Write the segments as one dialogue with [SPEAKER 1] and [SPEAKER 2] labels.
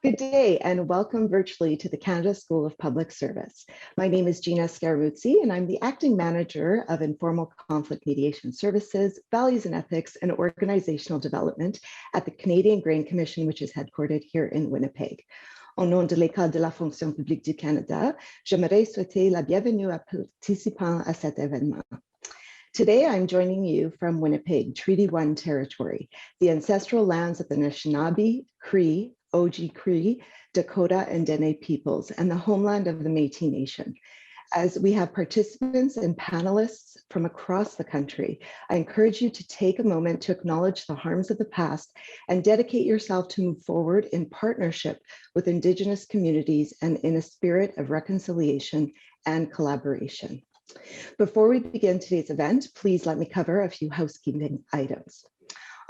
[SPEAKER 1] Good day and welcome virtually to the Canada School of Public Service. My name is Gina Scaramuzzi and I'm the Acting Manager of Informal Conflict Mediation Services, Values and Ethics and Organizational Development at the Canadian Grain Commission, which is headquartered here in Winnipeg. Au nom de l'École de la fonction publique du Canada, j'aimerais souhaiter la bienvenue à participants à cet événement. Today, I'm joining you from Winnipeg, Treaty 1 territory, the ancestral lands of the Anishinaabe, Cree, Oji-Cree, Dakota, and Dene peoples, and the homeland of the Métis Nation. As we have participants and panelists from across the country, I encourage you to take a moment to acknowledge the harms of the past and dedicate yourself to move forward in partnership with Indigenous communities and in a spirit of reconciliation and collaboration. Before we begin today's event, please let me cover a few housekeeping items.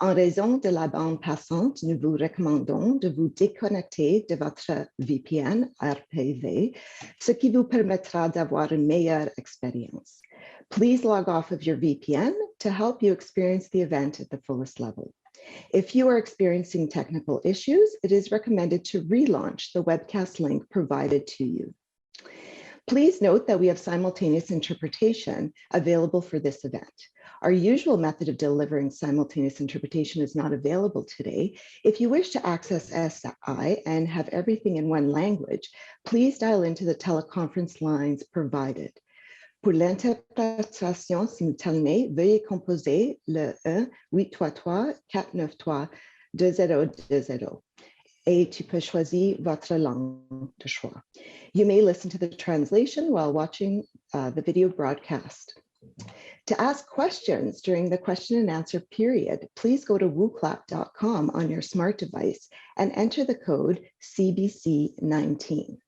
[SPEAKER 1] En raison de la bande passante, nous vous recommandons de vous déconnecter de votre VPN RPV, ce qui vous permettra d'avoir une meilleure expérience. Please log off of your VPN to help you experience the event at the fullest level. If you are experiencing technical issues, it is recommended to relaunch the webcast link provided to you. Please note that we have simultaneous interpretation available for this event. Our usual method of delivering simultaneous interpretation is not available today. If you wish to access SI and have everything in one language, please dial into the teleconference lines provided. Pour l'interprétation simultanée, veuillez composer le 1-833-493-2020. Et tu peux choisir votre langue de choix. You may listen to the translation while watching the video broadcast. To ask questions during the question and answer period, please go to wooclap.com on your smart device and enter the code CBC19.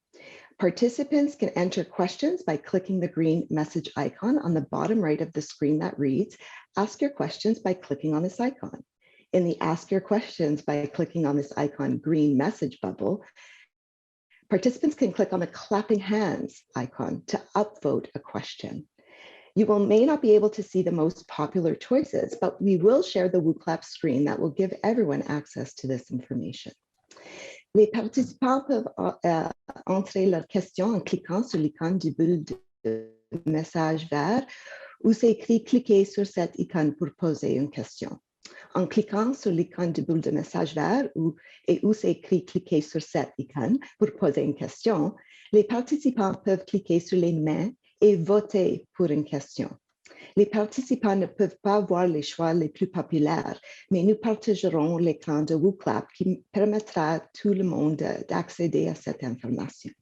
[SPEAKER 1] Participants can enter questions by clicking the green message icon on the bottom right of the screen that reads, "Ask your questions by clicking on this icon." In the Ask Your Questions by clicking on this icon green message bubble, participants can click on the clapping hands icon to upvote a question. You may not be able to see the most popular choices, but we will share the WooClap screen that will give everyone access to this information. Les participants peuvent entrer leurs questions en cliquant sur l'icône du bulle de message vert où c'est écrit « Cliquez sur cette icône pour poser une question ». En cliquant sur l'icône de boule de message vert et où c'est écrit « Cliquez sur cette icône pour poser une question », les participants peuvent cliquer sur les mains et voter pour une question. Les participants ne peuvent pas voir les choix les plus populaires, mais nous partagerons l'écran de WooClap qui permettra à tout le monde d'accéder à cette information.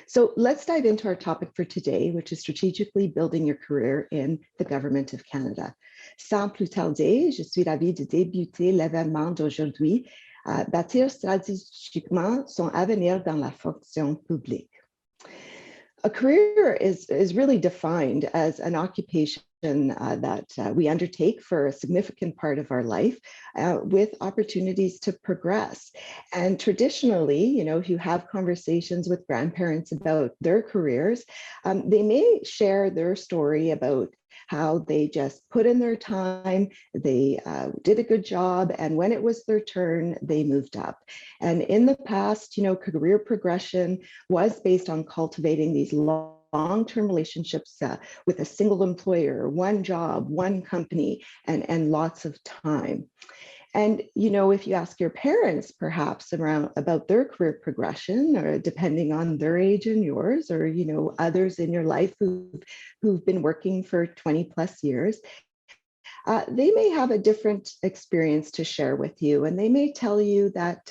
[SPEAKER 1] So let's dive into our topic for today, which is strategically building your career in the Government of Canada. Sans plus tarder, je suis ravie de débuter l'événement d'aujourd'hui, Bâtir stratégiquement son avenir dans la fonction publique. A career is really defined as an occupation that we undertake for a significant part of our life with opportunities to progress. And traditionally, you know, if you have conversations with grandparents about their careers, they may share their story about how they just put in their time, they did a good job, and when it was their turn, they moved up. And in the past, you know, career progression was based on cultivating these long-term relationships with a single employer, one job, one company, and lots of time. And, you know, if you ask your parents perhaps about their career progression, or depending on their age and yours, or, you know, others in your life who've been working for 20 plus years, they may have a different experience to share with you. And they may tell you that,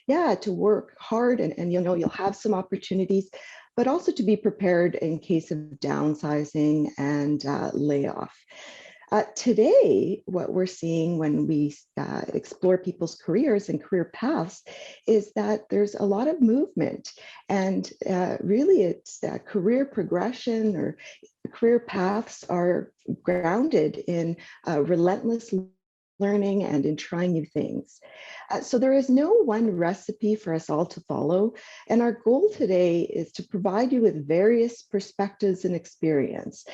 [SPEAKER 1] yeah, to work hard and you know, you'll have some opportunities, but also to be prepared in case of downsizing and layoff. Today, what we're seeing when we explore people's careers and career paths is that there's a lot of movement, and really it's career progression or career paths are grounded in relentless learning and in trying new things. So there is no one recipe for us all to follow. And our goal today is to provide you with various perspectives and experience.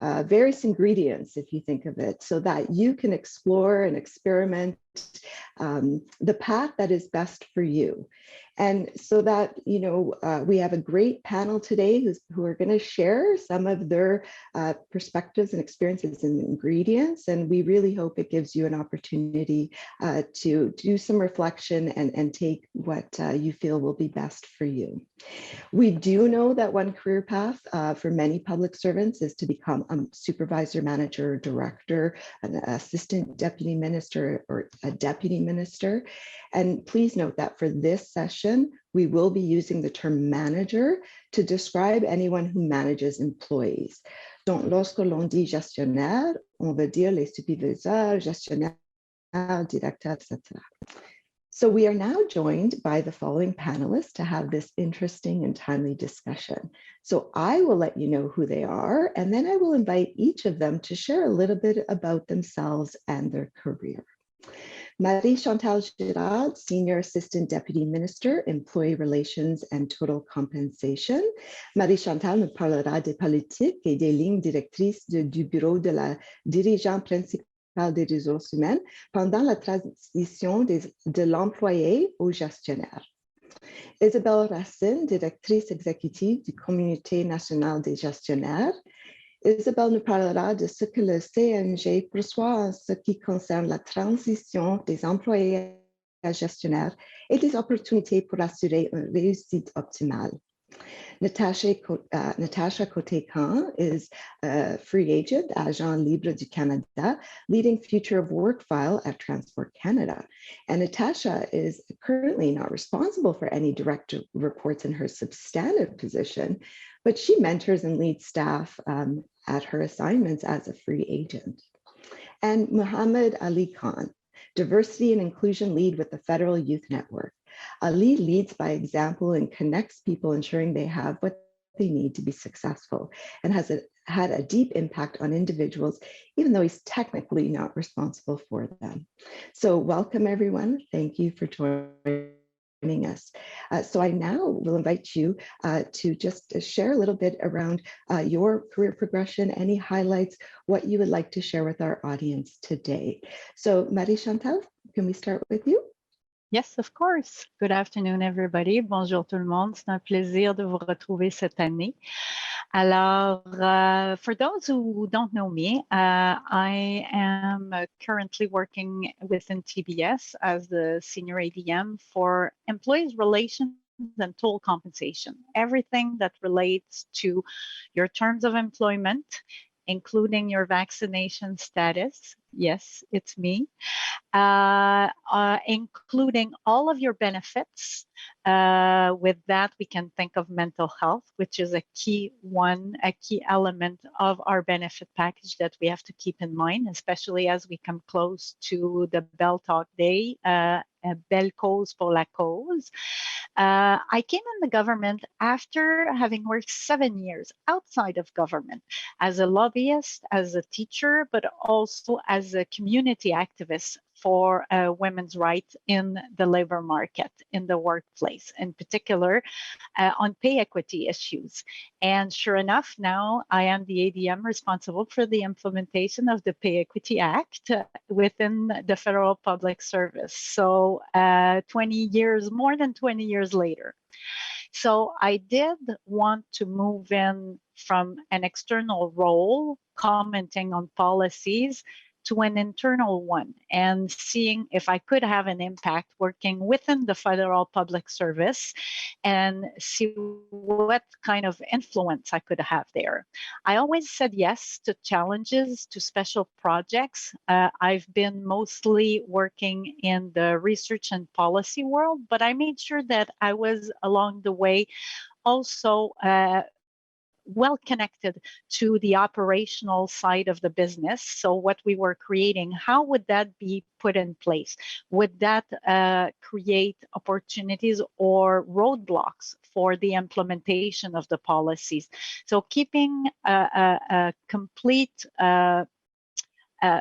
[SPEAKER 1] Various ingredients, if you think of it, so that you can explore and experiment the path that is best for you. And so that, we have a great panel today who are going to share some of their perspectives and experiences and ingredients. And we really hope it gives you an opportunity to do some reflection and take what you feel will be best for you. We do know that one career path for many public servants is to become a supervisor, manager, director, an assistant deputy minister, or a deputy minister. And please note that for this session, we will be using the term manager to describe anyone who manages employees. Donc, lorsque l'on dit gestionnaire, on veut dire les superviseurs, gestionnaires, directeurs, etc. So we are now joined by the following panelists to have this interesting and timely discussion. So I will let you know who they are, and then I will invite each of them to share a little bit about themselves and their career. Marie-Chantal Girard, Senior Assistant Deputy Minister, Employee Relations and Total Compensation. Marie-Chantal nous parlera des politiques et des lignes directrices du bureau de la dirigeante principale des ressources humaines pendant la transition de l'employé au gestionnaire. Isabelle Racine, directrice exécutive du Comité national des gestionnaires. Isabelle nous parlera de ce que le CNG perçoit en ce qui concerne la transition des employés à gestionnaires et des opportunités pour assurer une réussite optimale. Natasha Coté-Khan is a free agent, agent libre du Canada, leading future of work file at Transport Canada. And Natasha is currently not responsible for any direct reports in her substantive position, but she mentors and leads staff at her assignments as a free agent. And Muhammad Ali Khan, Diversity and Inclusion Lead with the Federal Youth Network. Ali leads by example and connects people, ensuring they have what they need to be successful, and has had a deep impact on individuals, even though he's technically not responsible for them. So welcome, everyone. Thank you for joining us. So I now will invite you to just share a little bit around your career progression, any highlights, what you would like to share with our audience today. So Marie-Chantal, can we start with you?
[SPEAKER 2] Yes, of course. Good afternoon, everybody. Bonjour tout le monde. C'est un plaisir de vous retrouver cette année. Alors, for those who don't know me, I am currently working within TBS as the senior ADM for employees relations and total compensation. Everything that relates to your terms of employment, including your vaccination status. Yes, it's me. Including all of your benefits. With that, we can think of mental health, which is a key element of our benefit package that we have to keep in mind, especially as we come close to the Belle Talk Day, Belle Cause pour la cause. I came in the government after having worked 7 years outside of government as a lobbyist, as a teacher, but also as a community activist for women's rights in the labor market, in the workplace, in particular on pay equity issues. And sure enough, now I am the ADM responsible for the implementation of the Pay Equity Act within the federal public service. So 20 years, more than 20 years later. So I did want to move in from an external role, commenting on policies, to an internal one and seeing if I could have an impact working within the federal public service and see what kind of influence I could have there. I always said yes to challenges, to special projects. I've been mostly working in the research and policy world, but I made sure that I was along the way also well connected to the operational side of the business. So what we were creating, how would that be put in place? Would that create opportunities or roadblocks for the implementation of the policies? So keeping a complete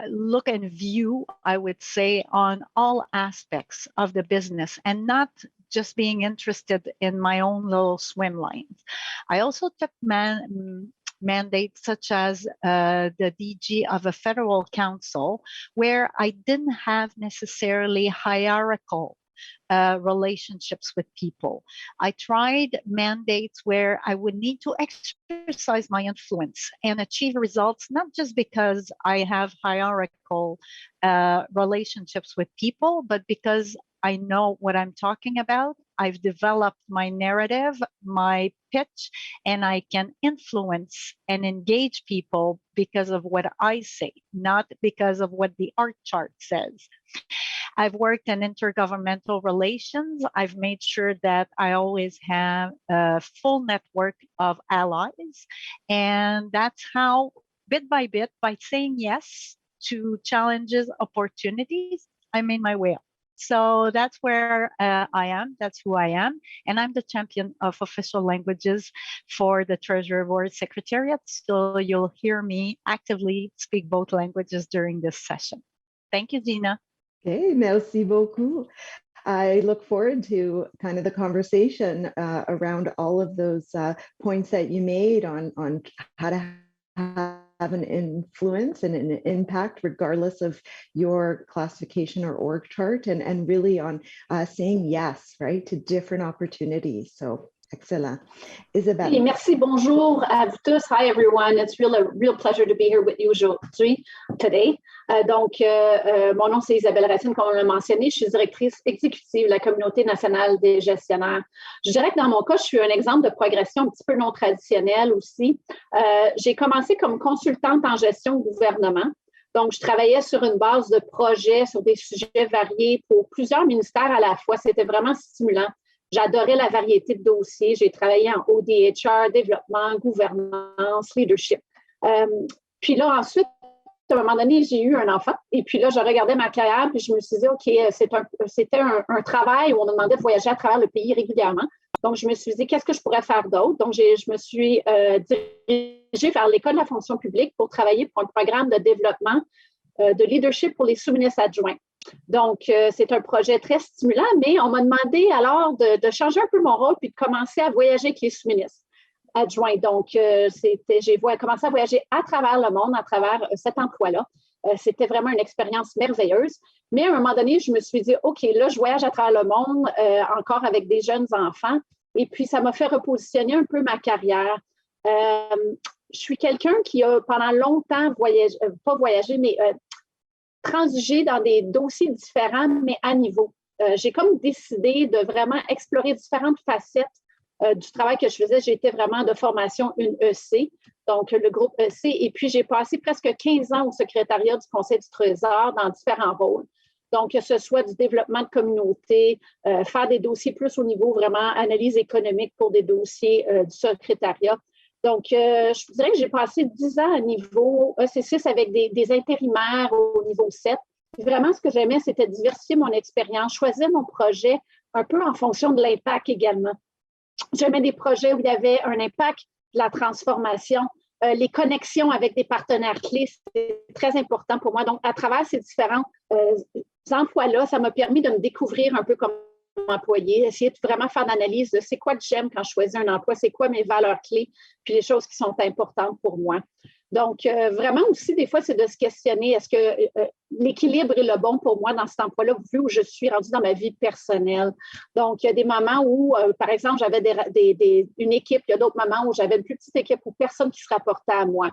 [SPEAKER 2] look and view, I would say, on all aspects of the business and not just being interested in my own little swim lanes. I also took mandates such as the DG of a federal council, where I didn't have necessarily hierarchical relationships with people. I tried mandates where I would need to exercise my influence and achieve results, not just because I have hierarchical relationships with people, but because I know what I'm talking about. I've developed my narrative, my pitch, and I can influence and engage people because of what I say, not because of what the org chart says. I've worked in intergovernmental relations. I've made sure that I always have a full network of allies. And that's how, bit by bit, by saying yes to challenges, opportunities, I made my way up. So that's where I am. That's who I am. And I'm the champion of official languages for the Treasury Board Secretariat. So you'll hear me actively speak both languages during this session. Thank you, Gina.
[SPEAKER 1] Okay, merci beaucoup. I look forward to kind of the conversation around all of those points that you made on how to have an influence and an impact regardless of your classification or org chart, and really on saying yes, right, to different opportunities. So excellent. Isabelle.
[SPEAKER 3] Hey, merci, bonjour à vous tous. Hi, everyone. It's a real pleasure to be here with you today. Mon nom, c'est Isabelle Racine, comme on l'a mentionné. Je suis directrice exécutive de la Communauté nationale des gestionnaires. Je dirais que dans mon cas, je suis un exemple de progression un petit peu non traditionnelle aussi. J'ai commencé comme consultante en gestion au gouvernement. Donc, je travaillais sur une base de projets, sur des sujets variés pour plusieurs ministères à la fois. C'était vraiment stimulant. J'adorais la variété de dossiers. J'ai travaillé en ODHR, développement, gouvernance, leadership. Puis là, ensuite, à un moment donné, j'ai eu un enfant. Et puis là, je regardais ma carrière, puis je me suis dit, OK, c'était un travail où on me demandait de voyager à travers le pays régulièrement. Donc, je me suis dit, qu'est-ce que je pourrais faire d'autre? Donc, je me suis dirigée vers l'École de la fonction publique pour travailler pour un programme de développement de leadership pour les sous-ministres adjoints. Donc, c'est un projet très stimulant, mais on m'a demandé alors de changer un peu mon rôle puis de commencer à voyager avec les sous-ministres adjoints. Donc, j'ai commencé à voyager à travers le monde, à travers cet emploi-là. C'était vraiment une expérience merveilleuse. Mais à un moment donné, je me suis dit, OK, là, je voyage à travers le monde, encore avec des jeunes enfants. Et puis, ça m'a fait repositionner un peu ma carrière. Je suis quelqu'un qui a pendant longtemps transigé dans des dossiers différents, mais à niveau. J'ai comme décidé de vraiment explorer différentes facettes du travail que je faisais. J'étais vraiment de formation une EC, donc le groupe EC, et puis j'ai passé presque 15 ans au secrétariat du Conseil du Trésor dans différents rôles. Donc, que ce soit du développement de communauté, faire des dossiers plus au niveau vraiment analyse économique pour des dossiers du secrétariat. Donc, je dirais que j'ai passé 10 ans à niveau EC6 avec des intérimaires au niveau 7. Puis vraiment, ce que j'aimais, c'était diversifier mon expérience, choisir mon projet un peu en fonction de l'impact également. J'aimais des projets où il y avait un impact de la transformation, les connexions avec des partenaires clés, c'est très important pour moi. Donc, à travers ces différents emplois-là, ça m'a permis de me découvrir un peu comme employé, essayer de vraiment faire l'analyse de c'est quoi que j'aime quand je choisis un emploi, c'est quoi mes valeurs clés, puis les choses qui sont importantes pour moi. Donc, vraiment aussi, des fois, c'est de se questionner, est-ce que l'équilibre est le bon pour moi dans cet emploi-là, vu où je suis rendue dans ma vie personnelle. Donc, il y a des moments où, par exemple, j'avais une équipe, il y a d'autres moments où j'avais une plus petite équipe où personne qui se rapportait à moi.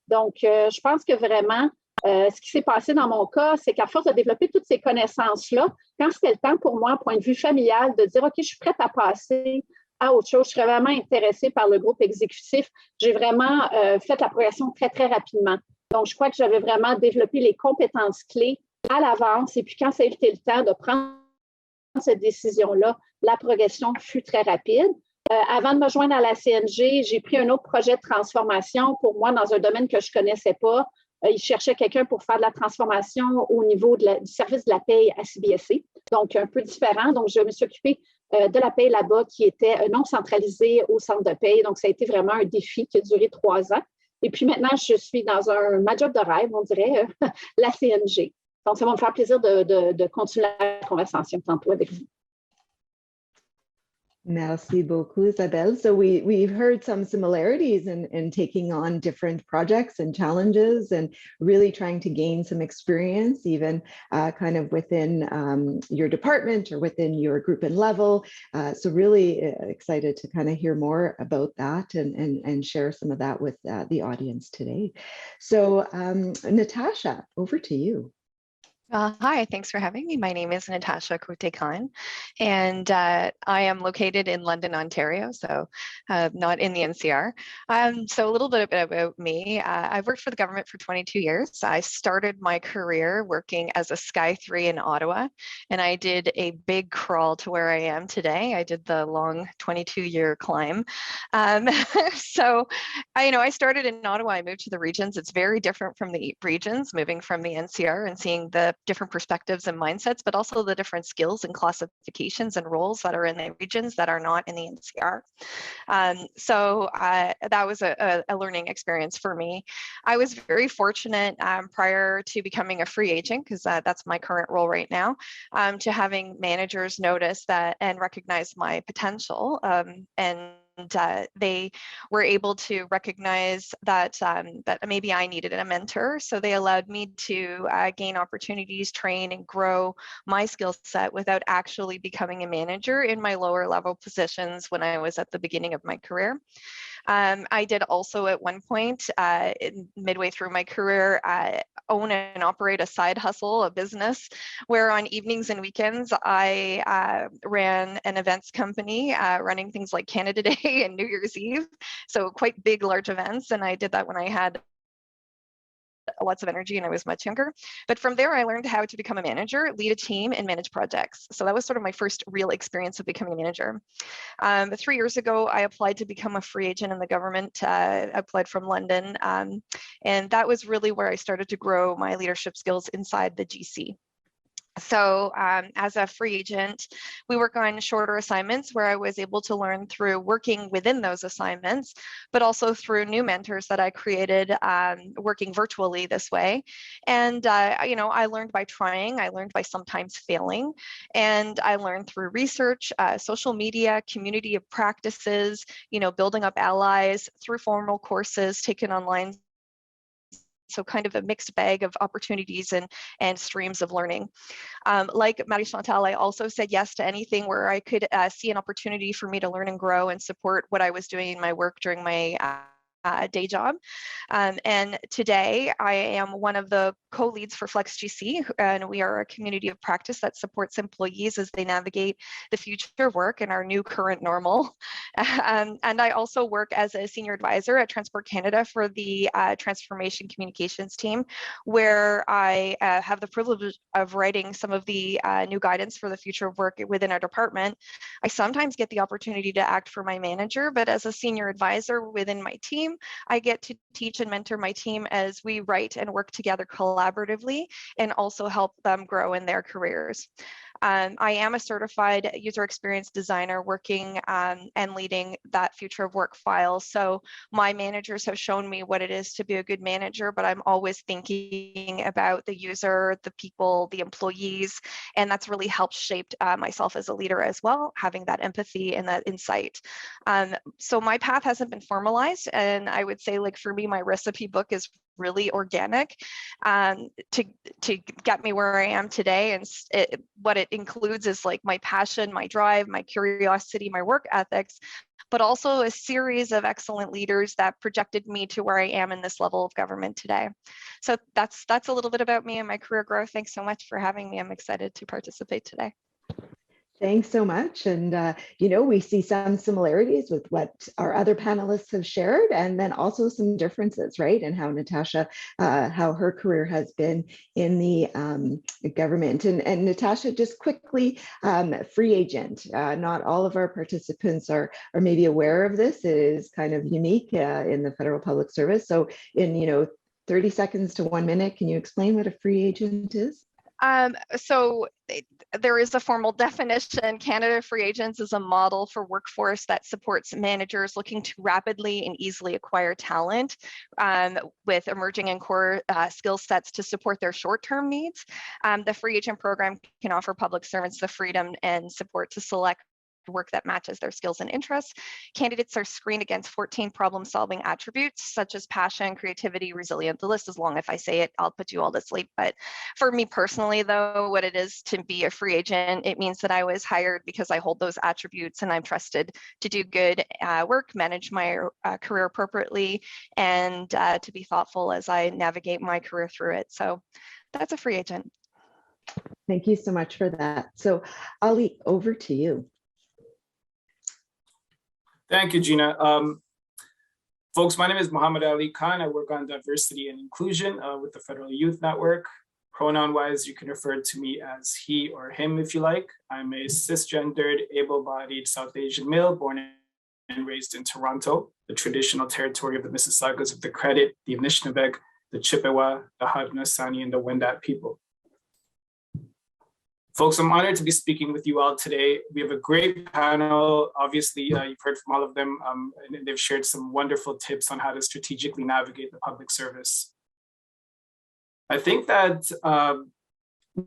[SPEAKER 3] Donc, je pense que vraiment, ce qui s'est passé dans mon cas, c'est qu'à force de développer toutes ces connaissances-là, quand c'était le temps pour moi, point de vue familial, de dire, OK, je suis prête à passer à autre chose, je serais vraiment intéressée par le groupe exécutif. J'ai vraiment fait la progression très, très rapidement. Donc, je crois que j'avais vraiment développé les compétences clés à l'avance. Et puis, quand ça a été le temps de prendre cette décision-là, la progression fut très rapide. Avant de me joindre à la CNG, j'ai pris un autre projet de transformation pour moi dans un domaine que je ne connaissais pas. Ils cherchaient quelqu'un pour faire de la transformation au niveau du service de la paye à CBSC, donc un peu différent. Donc, je me suis occupée de la paye là-bas qui était non centralisée au centre de paye. Donc, ça a été vraiment un défi qui a duré 3 ans. Et puis maintenant, je suis dans ma job de rêve, on dirait, la CNG. Donc, ça va me faire plaisir de continuer la conversation tantôt avec vous.
[SPEAKER 1] Merci beaucoup, Isabelle. So we've heard some similarities in taking on different projects and challenges and really trying to gain some experience, even kind of within your department or within your group and level. So really excited to kind of hear more about that and share some of that with the audience today. So Natasha, over to you.
[SPEAKER 4] Hi, thanks for having me. My name is Natasha Cote-Khan, and I am located in London, Ontario, so not in the NCR. So a little bit about me. I've worked for the government for 22 years. I started my career working as a Sky 3 in Ottawa, and I did a big crawl to where I am today. I did the long 22-year climb. So I started in Ottawa. I moved to the regions. It's very different from the regions, moving from the NCR and seeing the different perspectives and mindsets, but also the different skills and classifications and roles that are in the regions that are not in the NCR. So that was a learning experience for me. I was very fortunate prior to becoming a free agent, because that's my current role right now, to having managers notice that and recognize my potential, and they were able to recognize that that maybe I needed a mentor. So they allowed me to gain opportunities, train, and grow my skill set without actually becoming a manager in my lower level positions when I was at the beginning of my career. I did also at one point, midway through my career, own and operate a side hustle, a business, where on evenings and weekends, I ran an events company, running things like Canada Day and New Year's Eve. So quite big, large events. And I did that when I had lots of energy and I was much younger. But from there, I learned how to become a manager, lead a team, and manage projects. So that was sort of my first real experience of becoming a manager. 3 years ago, I applied to become a free agent in the government. I applied from London. And that was really where I started to grow my leadership skills inside the GC. So as a free agent, we work on shorter assignments where I was able to learn through working within those assignments, but also through new mentors that I created working virtually this way. And, I learned by trying, I learned by sometimes failing, and I learned through research, social media, community of practices, building up allies, through formal courses taken online. So kind of a mixed bag of opportunities and streams of learning. Like Marie-Chantal, I also said yes to anything where I could see an opportunity for me to learn and grow and support what I was doing in my work during my day job. And today I am one of the co-leads for FlexGC, and we are a community of practice that supports employees as they navigate the future of work and our new current normal. And I also work as a senior advisor at Transport Canada for the transformation communications team, where I have the privilege of writing some of the new guidance for the future of work within our department. I sometimes get the opportunity to act for my manager, but as a senior advisor within my team, I get to teach and mentor my team as we write and work together collaboratively and also help them grow in their careers. I am a certified user experience designer working and leading that future of work file. So my managers have shown me what it is to be a good manager, but I'm always thinking about the user, the people, the employees, and that's really helped shape myself as a leader as well, having that empathy and that insight. So my path hasn't been formalized, and I would say, like, for me, my recipe book is really organic to get me where I am today. And what it includes is like my passion, my drive, my curiosity, my work ethics, but also a series of excellent leaders that projected me to where I am in this level of government today. So that's a little bit about me and my career growth. Thanks so much for having me. I'm excited to participate today.
[SPEAKER 1] Thanks so much. And, we see some similarities with what our other panelists have shared, and then also some differences, right? And how Natasha, how her career has been in the government. And Natasha, just quickly, free agent. Not all of our participants are maybe aware of this. It is kind of unique in the federal public service. So in, 30 seconds to 1 minute, can you explain what a free agent is?
[SPEAKER 4] So there is a formal definition. Canada Free Agents is a model for workforce that supports managers looking to rapidly and easily acquire talent with emerging and core skill sets to support their short-term needs. The free agent program can offer public servants the freedom and support to select work that matches their skills and interests. Candidates are screened against 14 problem-solving attributes, such as passion, creativity, resilience. The list is long. If I say it, I'll put you all to sleep. But for me personally, though, what it is to be a free agent, it means that I was hired because I hold those attributes and I'm trusted to do good work, manage my career appropriately, and to be thoughtful as I navigate my career through it. So that's a free agent.
[SPEAKER 1] Thank you so much for that. So Ali, over to you.
[SPEAKER 5] Thank you, Gina. Folks, my name is Muhammad Ali Khan. I work on diversity and inclusion with the Federal Youth Network. Pronoun-wise, you can refer to me as he or him if you like. I'm a cisgendered, able-bodied South Asian male born and raised in Toronto, the traditional territory of the Mississaugas of the Credit, the Anishinaabe, the Chippewa, the Haudenosaunee, and the Wendat people. Folks, I'm honored to be speaking with you all today. We have a great panel. Obviously, you've heard from all of them, and they've shared some wonderful tips on how to strategically navigate the public service. I think that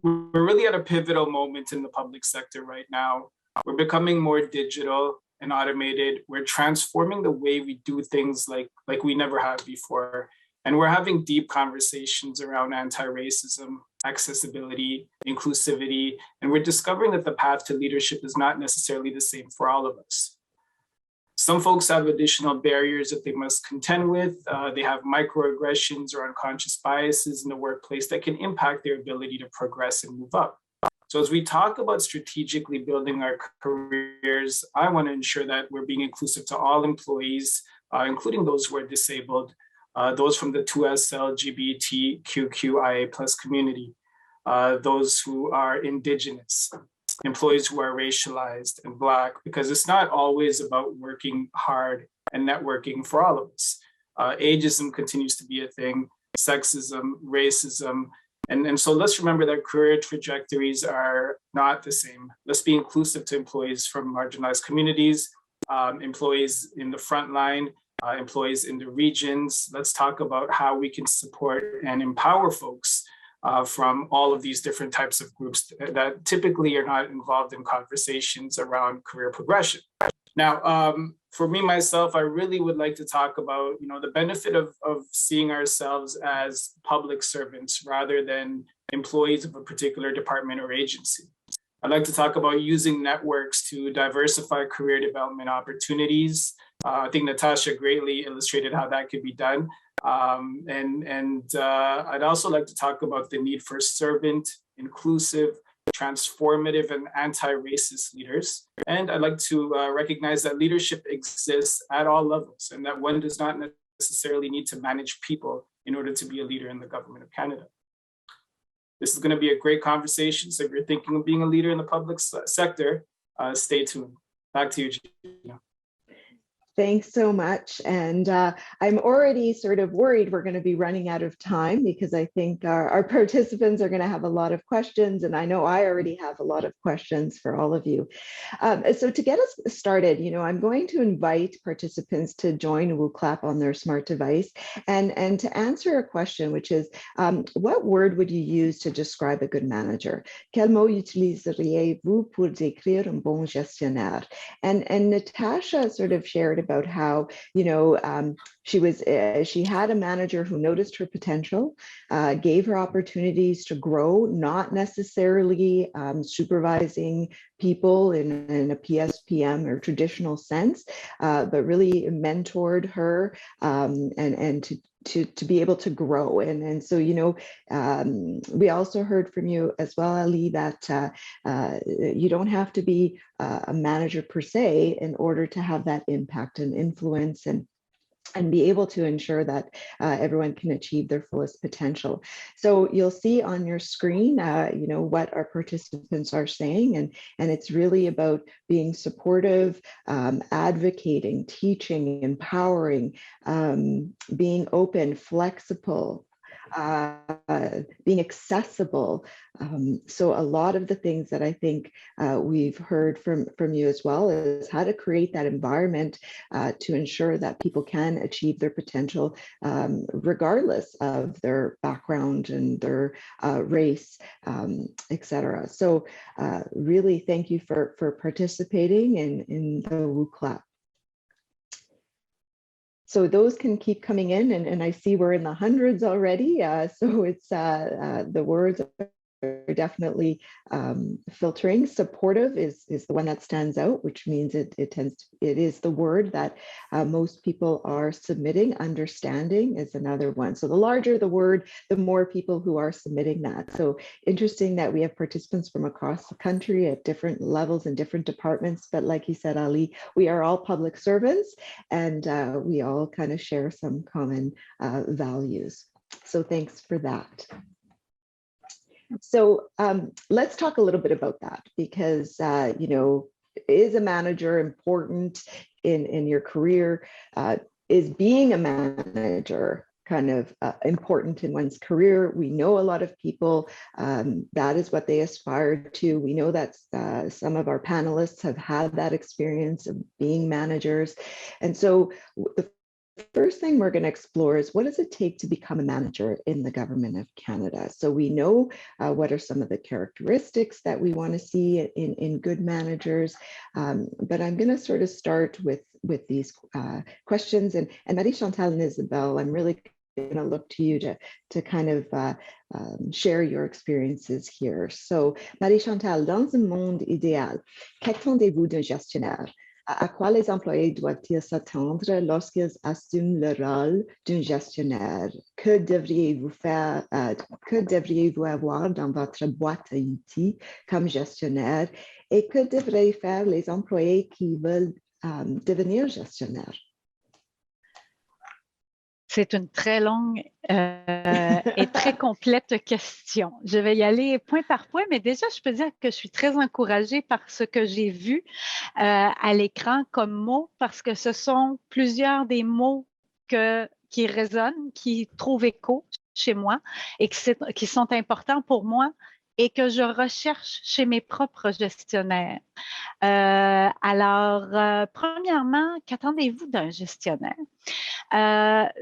[SPEAKER 5] we're really at a pivotal moment in the public sector right now. We're becoming more digital and automated. We're transforming the way we do things like we never have before. And we're having deep conversations around anti-racism, accessibility, inclusivity, and we're discovering that the path to leadership is not necessarily the same for all of us. Some folks have additional barriers that they must contend with. They have microaggressions or unconscious biases in the workplace that can impact their ability to progress and move up. So as we talk about strategically building our careers, I want to ensure that we're being inclusive to all employees, including those who are disabled, those from the 2S LGBTQIA+ community, those who are Indigenous, employees who are racialized and Black, because it's not always about working hard and networking for all of us. Ageism continues to be a thing, sexism, racism, and so let's remember that career trajectories are not the same. Let's be inclusive to employees from marginalized communities, employees in the front line, employees in the regions. Let's talk about how we can support and empower folks from all of these different types of groups that typically are not involved in conversations around career progression. Now, for me, myself, I really would like to talk about, the benefit of seeing ourselves as public servants rather than employees of a particular department or agency. I'd like to talk about using networks to diversify career development opportunities. I think Natasha greatly illustrated how that could be done. I'd also like to talk about the need for servant, inclusive, transformative, and anti-racist leaders. And I'd like to recognize that leadership exists at all levels and that one does not necessarily need to manage people in order to be a leader in the government of Canada. This is going to be a great conversation. So if you're thinking of being a leader in the public sector, stay tuned. Back to you, Gina.
[SPEAKER 1] Thanks so much. And I'm already sort of worried we're going to be running out of time because I think our participants are going to have a lot of questions. And I know I already have a lot of questions for all of you. So to get us started, I'm going to invite participants to join WooClap on their smart device and to answer a question, which is, what word would you use to describe a good manager? Quel mot utiliseriez-vous pour décrire un bon gestionnaire? And Natasha sort of shared about how, she had a manager who noticed her potential, gave her opportunities to grow, not necessarily supervising people in a PSPM or traditional sense, but really mentored her and to be able to grow. And so, we also heard from you as well, Ali, that you don't have to be a manager per se in order to have that impact and influence and be able to ensure that everyone can achieve their fullest potential. So you'll see on your screen, what our participants are saying, and it's really about being supportive, advocating, teaching, empowering, being open, flexible, being accessible. So a lot of the things that I think we've heard from you as well is how to create that environment to ensure that people can achieve their potential regardless of their background and their race, etc. So really thank you for participating in the WooClap. So those can keep coming in, and I see we're in the hundreds already. So it's the words are definitely filtering. Supportive is the one that stands out, which means it is the word that most people are submitting. Understanding is another one. So the larger the word, the more people who are submitting that. So interesting that we have participants from across the country at different levels and different departments. But like you said, Ali, we are all public servants, and we all kind of share some common values. So thanks for that. So let's talk a little bit about that, because, you know, is a manager important in your career? Is being a manager kind of important in one's career? We know a lot of people, that is what they aspire to. We know that some of our panelists have had that experience of being managers. And so the first thing we're going to explore is, what does it take to become a manager in the government of Canada? So we know what are some of the characteristics that we want to see in good managers, but I'm going to sort of start with these questions. And Marie-Chantal and Isabelle, I'm really going to look to you to kind of share your experiences here. So Marie-Chantal, dans un monde idéal, qu'attendez-vous d'un gestionnaire? À quoi les employés doivent-ils s'attendre lorsqu'ils assument le rôle d'un gestionnaire? Que devriez-vous faire, que devriez-vous avoir dans votre boîte à outils comme gestionnaire? Et que devraient faire les employés qui veulent devenir gestionnaires?
[SPEAKER 2] C'est une très longue et très complète question. Je vais y aller point par point, mais déjà, je peux dire que je suis très encouragée par ce que j'ai vu à l'écran comme mots, parce que ce sont plusieurs des mots qui résonnent, qui trouvent écho chez moi et qui sont importants pour moi et que je recherche chez mes propres gestionnaires. Alors, premièrement, qu'attendez-vous d'un gestionnaire?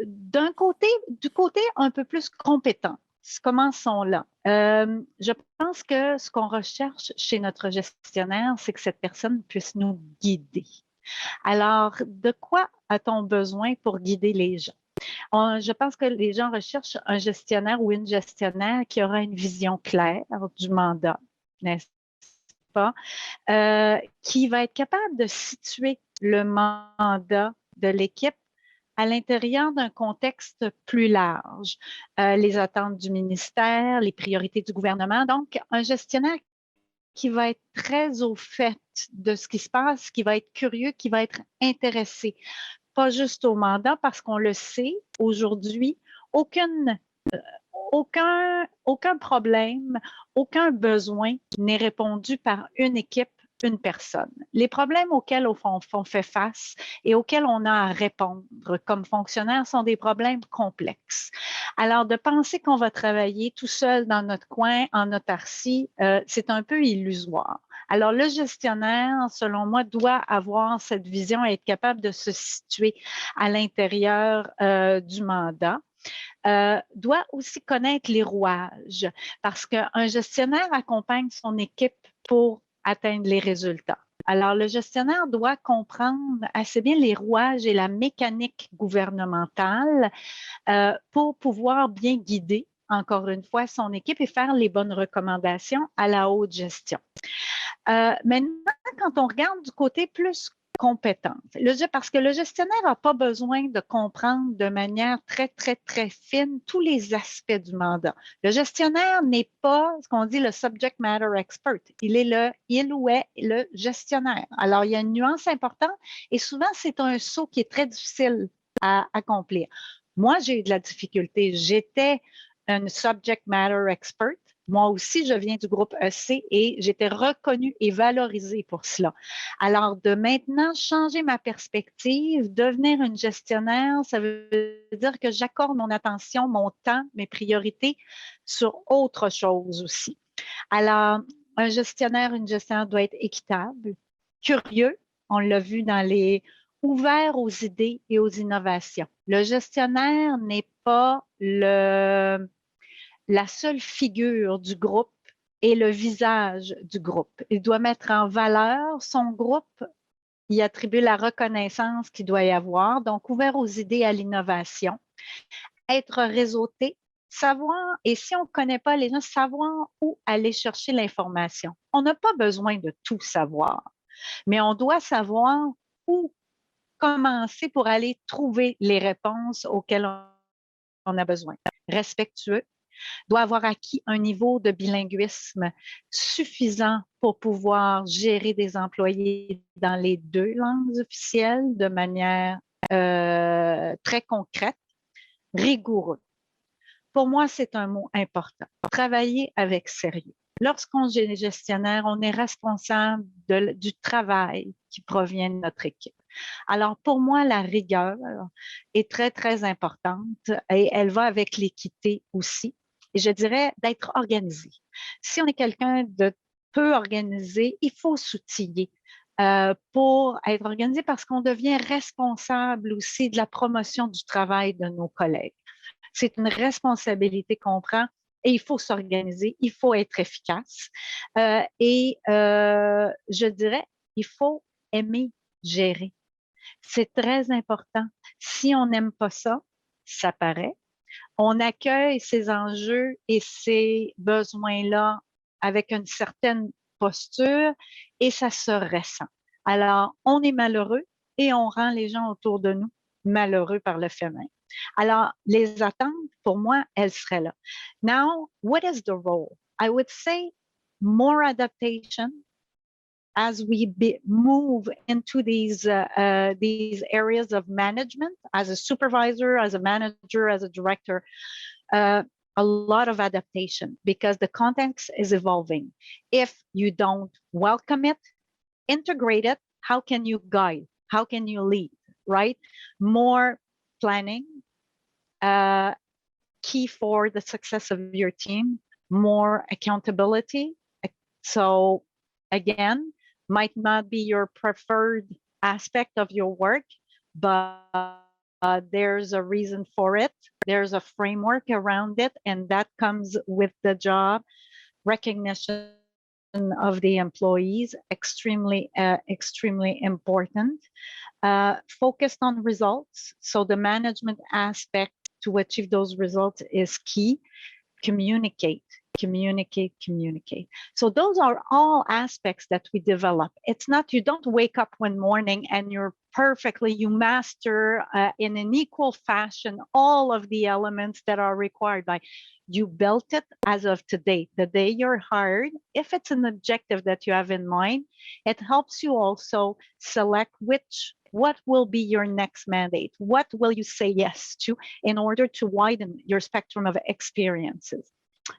[SPEAKER 2] Du côté un peu plus compétent, commençons là. Je pense que ce qu'on recherche chez notre gestionnaire, c'est que cette personne puisse nous guider. Alors, de quoi a-t-on besoin pour guider les gens? Je pense que les gens recherchent un gestionnaire ou une gestionnaire qui aura une vision claire du mandat, n'est-ce pas? Qui va être capable de situer le mandat de l'équipe à l'intérieur d'un contexte plus large, les attentes du ministère, les priorités du gouvernement. Donc, un gestionnaire qui va être très au fait de ce qui se passe, qui va être curieux, qui va être intéressé, pas juste au mandat, parce qu'on le sait, aujourd'hui, aucun problème, aucun besoin n'est répondu par une équipe, une personne. Les problèmes auxquels on fait face et auxquels on a à répondre comme fonctionnaire sont des problèmes complexes. Alors, de penser qu'on va travailler tout seul dans notre coin, en autarcie, c'est un peu illusoire. Alors, le gestionnaire, selon moi, doit avoir cette vision et être capable de se situer à l'intérieur du mandat. Doit aussi connaître les rouages, parce qu'un gestionnaire accompagne son équipe pour atteindre les résultats. Alors, le gestionnaire doit comprendre assez bien les rouages et la mécanique gouvernementale pour pouvoir bien guider, encore une fois, son équipe et faire les bonnes recommandations à la haute gestion. Maintenant, quand on regarde du côté plus compétente, parce que le gestionnaire n'a pas besoin de comprendre de manière très, très, très fine tous les aspects du mandat. Le gestionnaire n'est pas ce qu'on dit le subject matter expert. Il ou est le gestionnaire. Alors, il y a une nuance importante et souvent, c'est un saut qui est très difficile à accomplir. Moi, j'ai eu de la difficulté. J'étais un subject matter expert Moi aussi, je viens du groupe EC et j'étais reconnue et valorisée pour cela. Alors, de maintenant changer ma perspective, devenir une gestionnaire, ça veut dire que j'accorde mon attention, mon temps, mes priorités sur autre chose aussi. Alors, un gestionnaire, une gestionnaire doit être équitable, curieux, on l'a vu dans les ouvert aux idées et aux innovations. Le gestionnaire n'est pas la seule figure du groupe et le visage du groupe. Il doit mettre en valeur son groupe, y attribuer la reconnaissance qu'il doit y avoir, donc ouvert aux idées et à l'innovation, être réseauté, savoir, et si on ne connaît pas les gens, savoir où aller chercher l'information. On n'a pas besoin de tout savoir, mais on doit savoir où commencer pour aller trouver les réponses auxquelles on a besoin. Respectueux, doit avoir acquis un niveau de bilinguisme suffisant pour pouvoir gérer des employés dans les 2 langues officielles de manière très concrète, rigoureux. Pour moi, c'est un mot important. Travailler avec sérieux. Lorsqu'on est gestionnaire, on est responsable du travail qui provient de notre équipe. Alors, pour moi, la rigueur est très, très importante et elle va avec l'équité aussi. Et je dirais d'être organisé. Si on est quelqu'un de peu organisé, il faut s'outiller pour être organisé parce qu'on devient responsable aussi de la promotion du travail de nos collègues. C'est une responsabilité qu'on prend et il faut s'organiser, il faut être efficace. Je dirais, il faut aimer gérer. C'est très important. Si on n'aime pas ça, ça paraît. On accueille ces enjeux et ces besoins-là avec une certaine posture et ça se ressent. Alors, on est malheureux et on rend les gens autour de nous malheureux par le fait même. Alors, les attentes, pour moi, elles seraient là. Now, what is the role? I would say more adaptation as we move into these areas of management, as a supervisor, as a manager, as a director, a lot of adaptation because the context is evolving. If you don't welcome it, integrate it, how can you guide? How can you lead, right? More planning, key for the success of your team, more accountability. So again, might not be your preferred aspect of your work, but there's a reason for it. There's a framework around it, and that comes with the job. Recognition of the employees, extremely important. Focused on results. So the management aspect to achieve those results is key. Communicate. So those are all aspects that we develop. It's not, you don't wake up one morning and you master in an equal fashion all of the elements that are required by, you built it as of today. The day you're hired, if it's an objective that you have in mind, it helps you also select what will be your next mandate? What will you say yes to in order to widen your spectrum of experiences?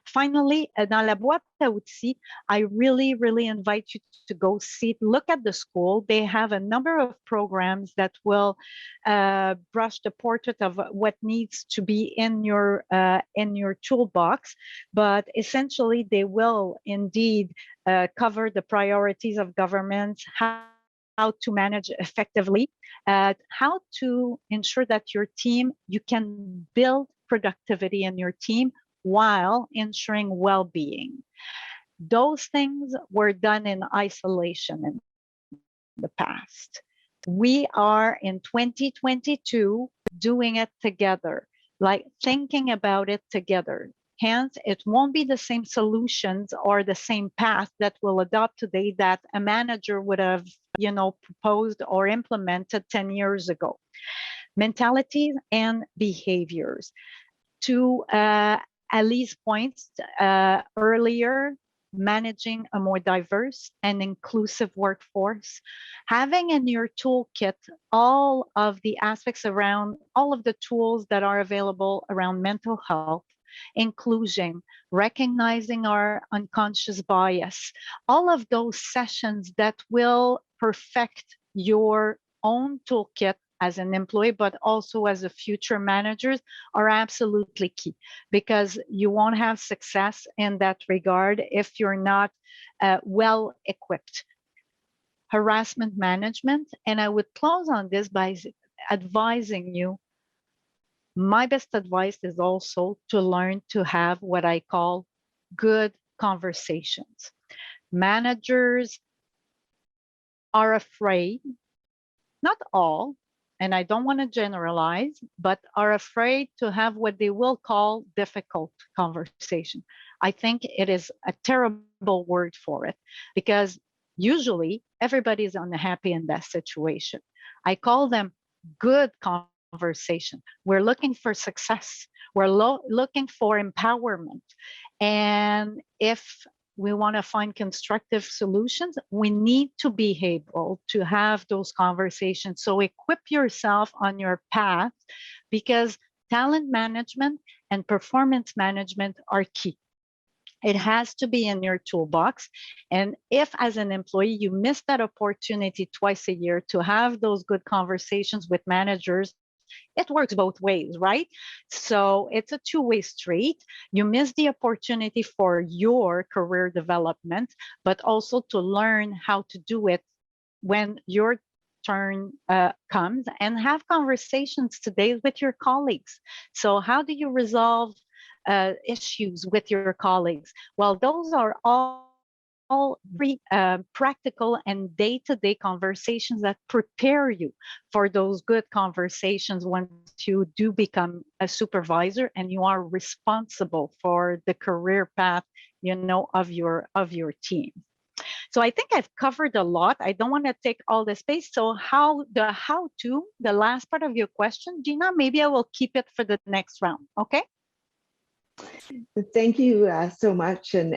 [SPEAKER 2] Finally, dans la boîte à outils, I really invite you to go look at the school. They have a number of programs that will brush the portrait of what needs to be in your toolbox, but essentially they will indeed cover the priorities of government, how to manage effectively, how to ensure that your team, you can build productivity in your team while ensuring well-being. Those things were done in isolation in the past. We are in 2022 doing it together, like thinking about it together. Hence, it won't be the same solutions or the same path that we'll adopt today that a manager would have, proposed or implemented 10 years ago. Mentalities and behaviors. To Ali's points earlier, managing a more diverse and inclusive workforce, having in your toolkit all of the aspects around all of the tools that are available around mental health, inclusion, recognizing our unconscious bias, all of those sessions that will perfect your own toolkit as an employee, but also as a future manager, are absolutely key, because you won't have success in that regard if you're not well equipped. Harassment management, and I would close on this by advising you, my best advice is also to learn to have what I call good conversations. Managers are afraid, not all, and I don't want to generalize, but are afraid to have what they will call difficult conversation. I think it is a terrible word for it, because usually everybody is unhappy in that situation. I call them good conversation. We're looking for success. We're looking for empowerment. And if we want to find constructive solutions, we need to be able to have those conversations. So equip yourself on your path, because talent management and performance management are key. It has to be in your toolbox. And if as an employee, you miss that opportunity twice a year to have those good conversations with managers, it works both ways, right? So it's a two-way street. You miss the opportunity for your career development, but also to learn how to do it when your turn comes, and have conversations today with your colleagues. So how do you resolve issues with your colleagues? Well, those are all very practical and day-to-day conversations that prepare you for those good conversations once you do become a supervisor and you are responsible for the career path, of your team. So I think I've covered a lot. I don't want to take all the space. So the last part of your question, Gina, maybe I will keep it for the next round. Okay.
[SPEAKER 1] Thank you so much. And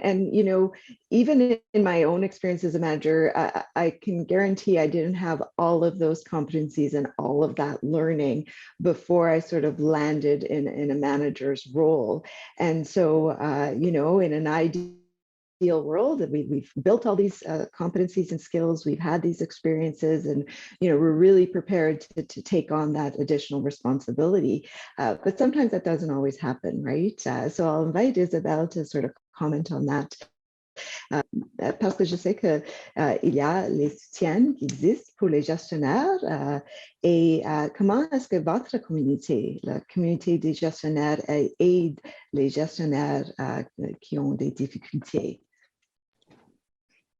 [SPEAKER 1] even in my own experience as a manager, I can guarantee I didn't have all of those competencies and all of that learning before I sort of landed in a manager's role. And so, in an ideal world, we've built all these competencies and skills, we've had these experiences, and we're really prepared to take on that additional responsibility. But sometimes that doesn't always happen, right? So I'll invite Isabelle to sort of comment on that. Parce que je sais que il y a les soutiens qui existent pour les gestionnaires, et comment est-ce que votre communauté, la communauté des gestionnaires, aide les gestionnaires qui ont des difficultés?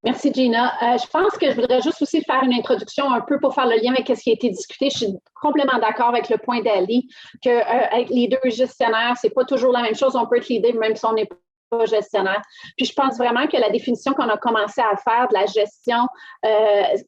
[SPEAKER 3] Merci, Gina. Je pense que je voudrais juste aussi faire une introduction un peu pour faire le lien avec ce qui a été discuté. Je suis complètement d'accord avec le point d'Ali, qu'avec les deux gestionnaires, c'est pas toujours la même chose. On peut être leader même si on n'est pas gestionnaire. Puis je pense vraiment que la définition qu'on a commencé à faire de la gestion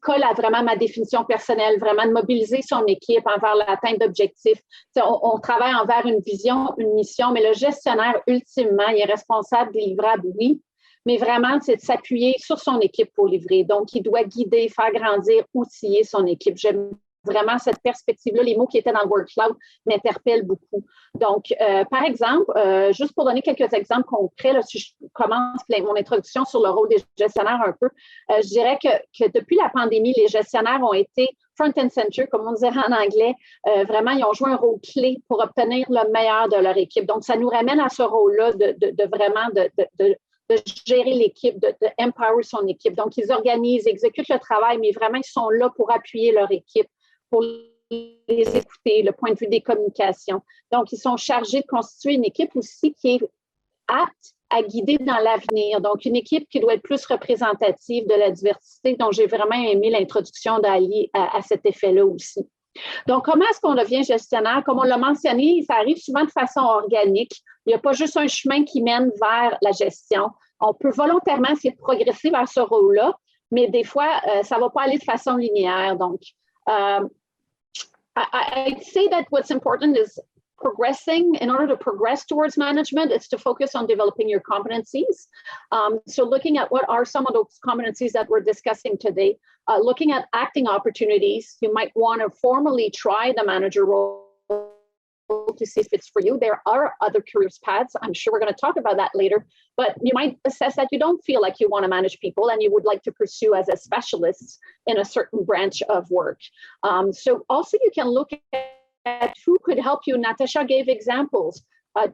[SPEAKER 3] colle à vraiment ma définition personnelle, vraiment de mobiliser son équipe envers l'atteinte d'objectifs. On travaille envers une vision, une mission, mais le gestionnaire, ultimement, il est responsable des livrables, oui, mais vraiment, c'est de s'appuyer sur son équipe pour livrer. Donc, il doit guider, faire grandir, outiller son équipe. J'aime vraiment cette perspective-là. Les mots qui étaient dans le word cloud m'interpellent beaucoup. Donc, par exemple, juste pour donner quelques exemples concrets, là, si je commence mon introduction sur le rôle des gestionnaires un peu, je dirais que depuis la pandémie, les gestionnaires ont été front and center, comme on dirait en anglais. Vraiment, ils ont joué un rôle clé pour obtenir le meilleur de leur équipe. Donc, ça nous ramène à ce rôle-là de vraiment gérer l'équipe, de empower son équipe. Donc, ils organisent, exécutent le travail, mais vraiment, ils sont là pour appuyer leur équipe, pour les écouter, le point de vue des communications. Donc, ils sont chargés de constituer une équipe aussi qui est apte à guider dans l'avenir. Donc, une équipe qui doit être plus représentative de la diversité. Donc, j'ai vraiment aimé l'introduction d'Ali à cet effet-là aussi. Donc, comment est-ce qu'on devient gestionnaire? Comme on l'a mentionné, ça arrive souvent de façon organique. Il n'y a pas juste un chemin qui mène vers la gestion. On peut volontairement essayer de progresser vers ce rôle-là, mais des fois, ça ne va pas aller de façon linéaire. Donc, I'd say that what's important is progressing. In order to progress towards management, it's to focus on developing your competencies. So looking at what are some of those competencies that we're discussing today, looking at acting opportunities, you might want to formally try the manager role to see if it's for you. There are other careers paths. I'm sure we're going to talk about that later, but you might assess that you don't feel like you want to manage people and you would like to pursue as a specialist in a certain branch of work. So also you can look at who could help you. Natasha gave examples.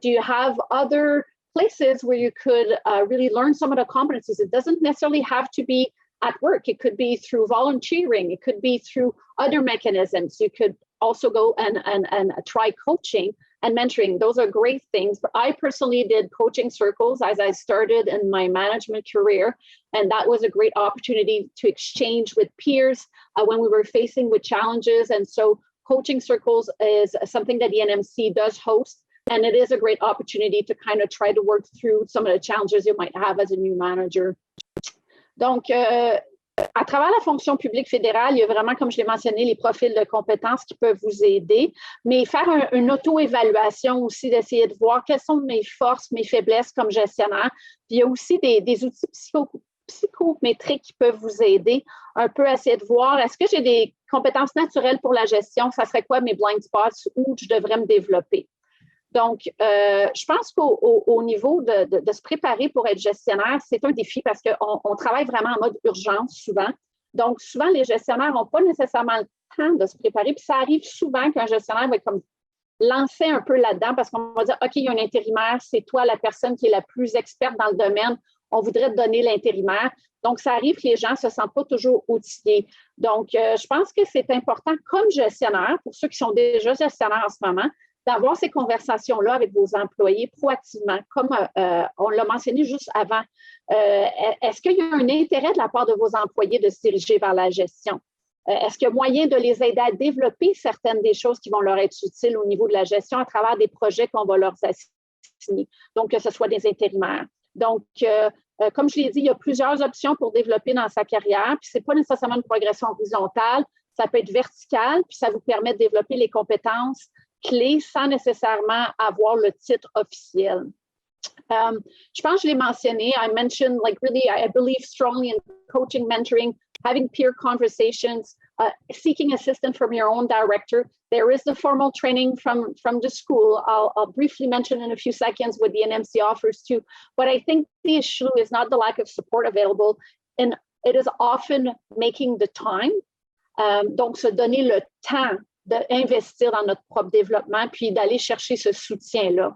[SPEAKER 3] Do you have other places where you could really learn some of the competencies? It doesn't necessarily have to be at work. It could be through volunteering. It could be through other mechanisms. You could also go and try coaching and mentoring. Those are great things. But I personally did coaching circles as I started in my management career. And that was a great opportunity to exchange with peers when we were facing with challenges. And so coaching circles is something that the NMC does host. And it is a great opportunity to kind of try to work through some of the challenges you might have as a new manager. Donc, à travers la fonction publique fédérale, il y a vraiment, comme je l'ai mentionné, les profils de compétences qui peuvent vous aider, mais faire une auto-évaluation aussi, d'essayer de voir quelles sont mes forces, mes faiblesses comme gestionnaire. Puis il y a aussi des outils psychométriques qui peuvent vous aider un peu à essayer de voir, est-ce que j'ai des compétences naturelles pour la gestion? Ça serait quoi mes blind spots où je devrais me développer? Donc, je pense qu'au niveau de se préparer pour être gestionnaire, c'est un défi parce qu'on travaille vraiment en mode urgence souvent. Donc, souvent, les gestionnaires n'ont pas nécessairement le temps de se préparer. Puis ça arrive souvent qu'un gestionnaire va être comme lancer un peu là-dedans parce qu'on va dire, OK, il y a un intérimaire, c'est toi la personne qui est la plus experte dans le domaine, on voudrait te donner l'intérimaire. Donc, ça arrive que les gens ne se sentent pas toujours outillés. Donc, je pense que c'est important comme gestionnaire, pour ceux qui sont déjà gestionnaires en ce moment, d'avoir ces conversations-là avec vos employés proactivement, comme on l'a mentionné juste avant. Est-ce qu'il y a un intérêt de la part de vos employés de se diriger vers la gestion? Est-ce qu'il y a moyen de les aider à développer certaines des choses qui vont leur être utiles au niveau de la gestion à travers des projets qu'on va leur assigner? Donc, que ce soit des intérimaires. Donc, comme je l'ai dit, il y a plusieurs options pour développer dans sa carrière, puis ce n'est pas nécessairement une progression horizontale, ça peut être vertical, puis ça vous permet de développer les compétences clés sans nécessairement avoir le titre officiel. Je pense que je l'ai mentionné. I mentioned, like, really, I believe strongly in coaching, mentoring, having peer conversations, seeking assistance from your own director. There is the formal training from the school. I'll briefly mention in a few seconds what the NMC offers too. But I think the issue is not the lack of support available, and it is often making the time. Donc, se donner le temps d'investir dans notre propre développement, puis d'aller chercher ce soutien-là.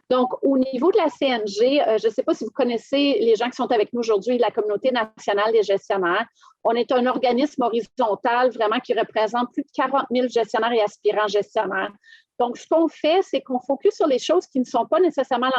[SPEAKER 3] Donc, au niveau de la CNG, je ne sais pas si vous connaissez les gens qui sont avec nous aujourd'hui, la Communauté nationale des gestionnaires. On est un organisme horizontal vraiment qui représente plus de 40 000 gestionnaires et aspirants gestionnaires. Donc, ce qu'on fait, c'est qu'on focus sur les choses qui ne sont pas nécessairement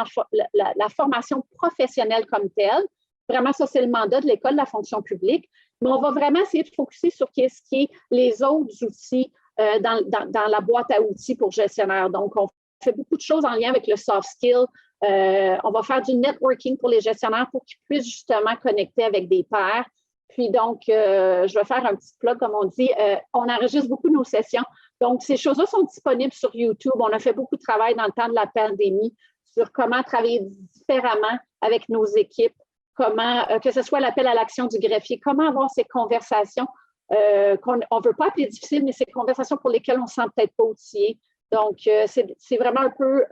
[SPEAKER 3] la formation professionnelle comme telle. Vraiment, ça, c'est le mandat de l'École de la fonction publique. Mais on va vraiment essayer de focuser sur ce qui est les autres outils dans la boîte à outils pour gestionnaires. Donc, on fait beaucoup de choses en lien avec le soft skill. On va faire du networking pour les gestionnaires pour qu'ils puissent justement connecter avec des pairs. Puis donc, je vais faire un petit plug, comme on dit. On enregistre beaucoup nos sessions. Donc, ces choses-là sont disponibles sur YouTube. On a fait beaucoup de travail dans le temps de la pandémie sur comment travailler différemment avec nos équipes, comment, que ce soit l'appel à l'action du greffier, comment avoir ces conversations qu'on ne veut pas appeler difficiles, mais ces conversations pour lesquelles on ne se sent peut-être pas outillé. Donc, c'est vraiment un peu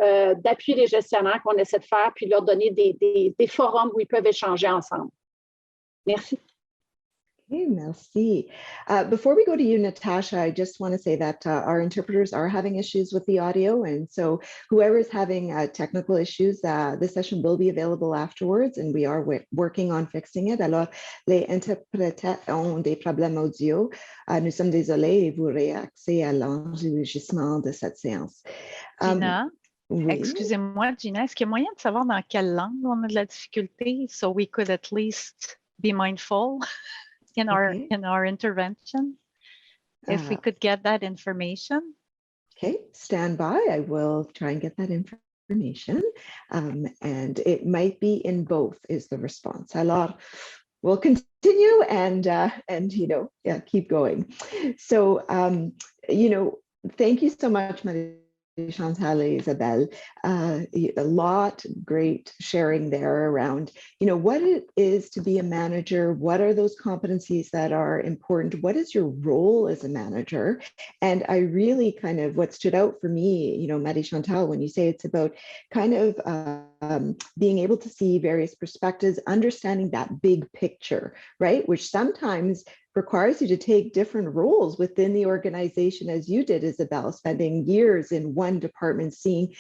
[SPEAKER 3] d'appuyer les gestionnaires qu'on essaie de faire, puis leur donner des forums où ils peuvent échanger ensemble. Merci.
[SPEAKER 1] Okay, merci. Before we go to you, Natasha, I just want to say that our interpreters are having issues with the audio. And so whoever is having technical issues, this session will be available afterwards, and we are working on fixing it. Alors, les interprètes ont des problèmes audio. Nous sommes désolés et vous réaccédez à l'enregistrement de cette séance.
[SPEAKER 2] Gina,
[SPEAKER 1] Oui.
[SPEAKER 2] excusez-moi, Gina, est-ce qu'il y a moyen de savoir dans quelle langue on a de la difficulté, so we could at least be mindful in our intervention, if we could get that information?
[SPEAKER 1] Okay, stand by. I will try and get that information. And it might be in both is the response. Alors, we'll continue and keep going. So, thank you so much, Marie-Chantal, Isabelle, a lot great sharing there around, what it is to be a manager. What are those competencies that are important? What is your role as a manager? And I really kind of, what stood out for me, Marie-Chantal, when you say it's about kind of being able to see various perspectives, understanding that big picture, right? Which sometimes requires you to take different roles within the organization, as you did, Isabelle, spending years in one department, seeing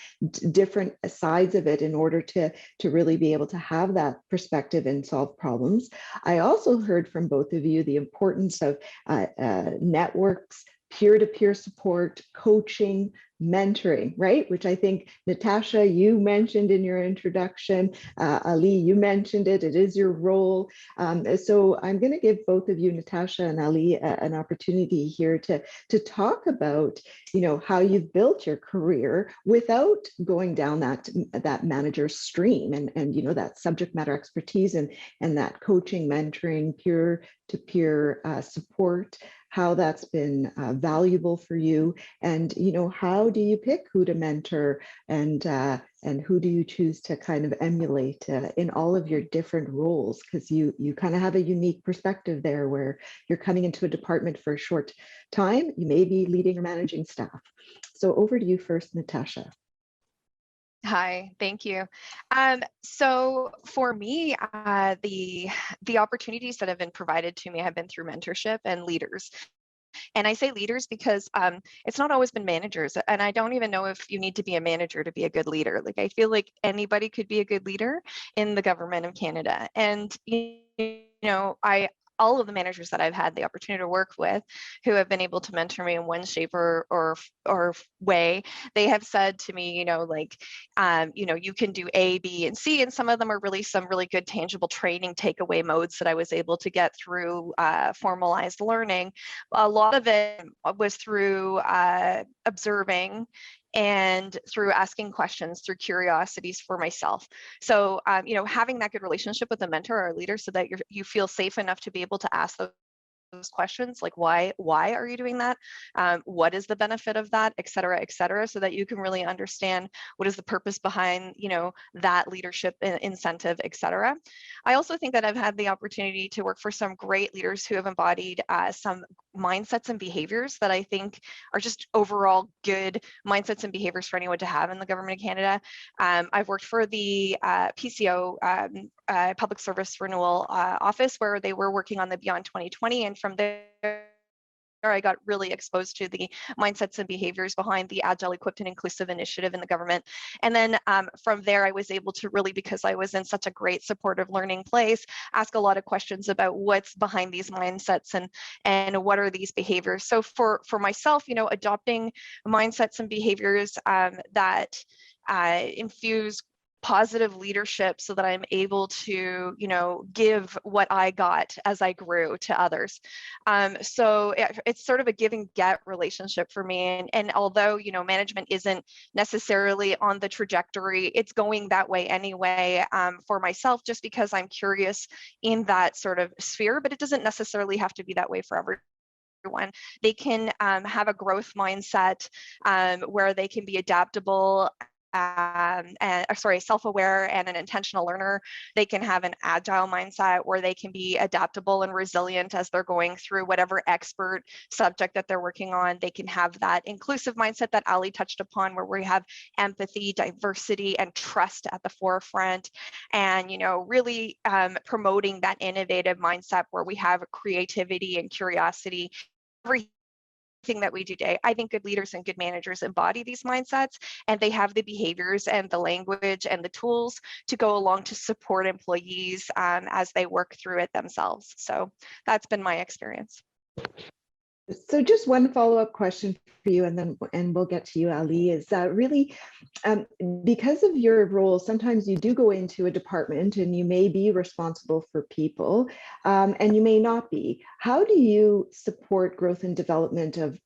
[SPEAKER 1] different sides of it in order to really be able to have that perspective and solve problems. I also heard from both of you the importance of networks, peer-to-peer support, coaching, mentoring, right? Which I think, Natasha, you mentioned in your introduction. Ali, you mentioned it. It is your role. So I'm going to give both of you, Natasha and Ali, an opportunity here to talk about, how you've built your career without going down that manager stream and that subject matter expertise and that coaching, mentoring, peer-to-peer support, how that's been valuable for you, and how do you pick who to mentor, and who do you choose to kind of emulate in all of your different roles, because you kind of have a unique perspective there where you're coming into a department for a short time, you may be leading or managing staff. So over to you first, Natasha.
[SPEAKER 4] Hi, thank you. So for me, the opportunities that have been provided to me have been through mentorship and leaders. And I say leaders because it's not always been managers. And I don't even know if you need to be a manager to be a good leader. Like, I feel like anybody could be a good leader in the government of Canada. And, all of the managers that I've had the opportunity to work with who have been able to mentor me in one shape or way, they have said to me, you can do A, B, and C, and some of them are really some really good tangible training takeaway modes that I was able to get through formalized learning. A lot of it was through observing and through asking questions, through curiosities for myself. So, having that good relationship with a mentor or a leader so that you feel safe enough to be able to ask those questions, like why are you doing that? What is the benefit of that, et cetera, so that you can really understand what is the purpose behind, that leadership incentive, et cetera. I also think that I've had the opportunity to work for some great leaders who have embodied some mindsets and behaviors that I think are just overall good mindsets and behaviors for anyone to have in the government of Canada. I've worked for the PCO, Public Service Renewal Office, where they were working on the Beyond 2020, and from there I got really exposed to the mindsets and behaviors behind the Agile, Equipped, and Inclusive initiative in the government. And then from there, I was able to really, because I was in such a great supportive learning place, ask a lot of questions about what's behind these mindsets and what are these behaviors. So for myself, adopting mindsets and behaviors that infuse positive leadership so that I'm able to, give what I got as I grew to others. So it's sort of a give and get relationship for me. And although, management isn't necessarily on the trajectory, it's going that way anyway for myself, just because I'm curious in that sort of sphere, but it doesn't necessarily have to be that way for everyone. They can have a growth mindset where they can be adaptable, self-aware and an intentional learner. They can have an agile mindset where they can be adaptable and resilient as they're going through whatever expert subject that they're working on. They can have that inclusive mindset that Ali touched upon, where we have empathy, diversity, and trust at the forefront, and really promoting that innovative mindset where we have creativity and curiosity. Everything that we do today. I think good leaders and good managers embody these mindsets, and they have the behaviors and the language and the tools to go along to support employees as they work through it themselves. So that's been my experience.
[SPEAKER 1] So just one follow-up question for you, and we'll get to you, Ali, is really because of your role, sometimes you do go into a department and you may be responsible for people and you may not be. How do you support growth and development of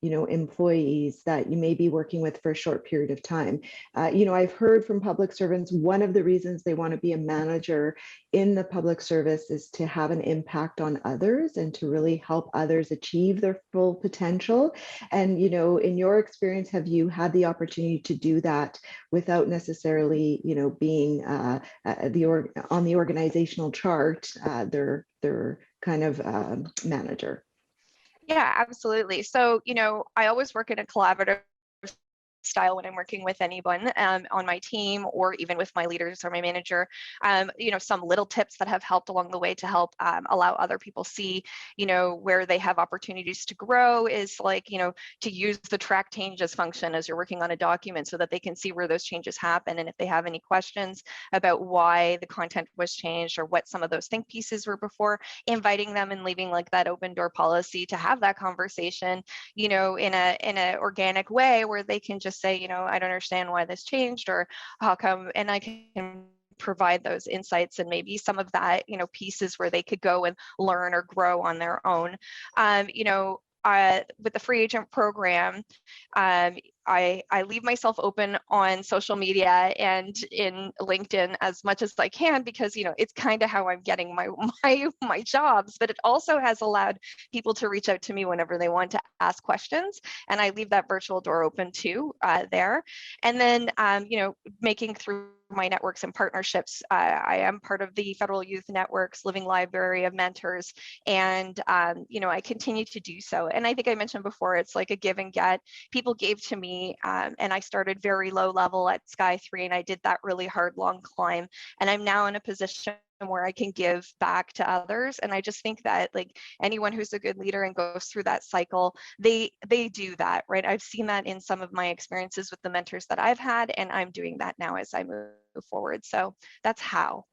[SPEAKER 1] employees that you may be working with for a short period of time? I've heard from public servants, one of the reasons they want to be a manager in the public service is to have an impact on others and to really help others achieve achieve their full potential. And, you know, in your experience, have you had the opportunity to do that without necessarily, you know, being on the organizational chart, their kind of manager?
[SPEAKER 4] Yeah, absolutely. So, you know, I always work in a collaborative style when I'm working with anyone on my team or even with my leaders or my manager. You know, some little tips that have helped along the way to help allow other people see, you know, where they have opportunities to grow is like, you know, to use the track changes function as you're working on a document so that they can see where those changes happen. And if they have any questions about why the content was changed or what some of those think pieces were before, inviting them and leaving like that open door policy to have that conversation, you know, in a organic way where they can just say, you know, I don't understand why this changed or how come, and I can provide those insights and maybe some of that, you know, pieces where they could go and learn or grow on their own. You know, with the free agent program, I leave myself open on social media and in LinkedIn as much as I can because, you know, it's kind of how I'm getting my jobs, but it also has allowed people to reach out to me whenever they want to ask questions. And I leave that virtual door open too there. And then, you know, making through my networks and partnerships. I am part of the Federal Youth Network's Living Library of Mentors, and you know, I continue to do so. And I think I mentioned before, it's like a give and get. People gave to me, and I started very low level at Sky 3, and I did that really hard, long climb. And I'm now in a position where I can give back to others. And I just think that like anyone who's a good leader and goes through that cycle, they do that, right? I've seen that in some of my experiences with the mentors that I've had, and I'm doing that now as I move forward. So that's how.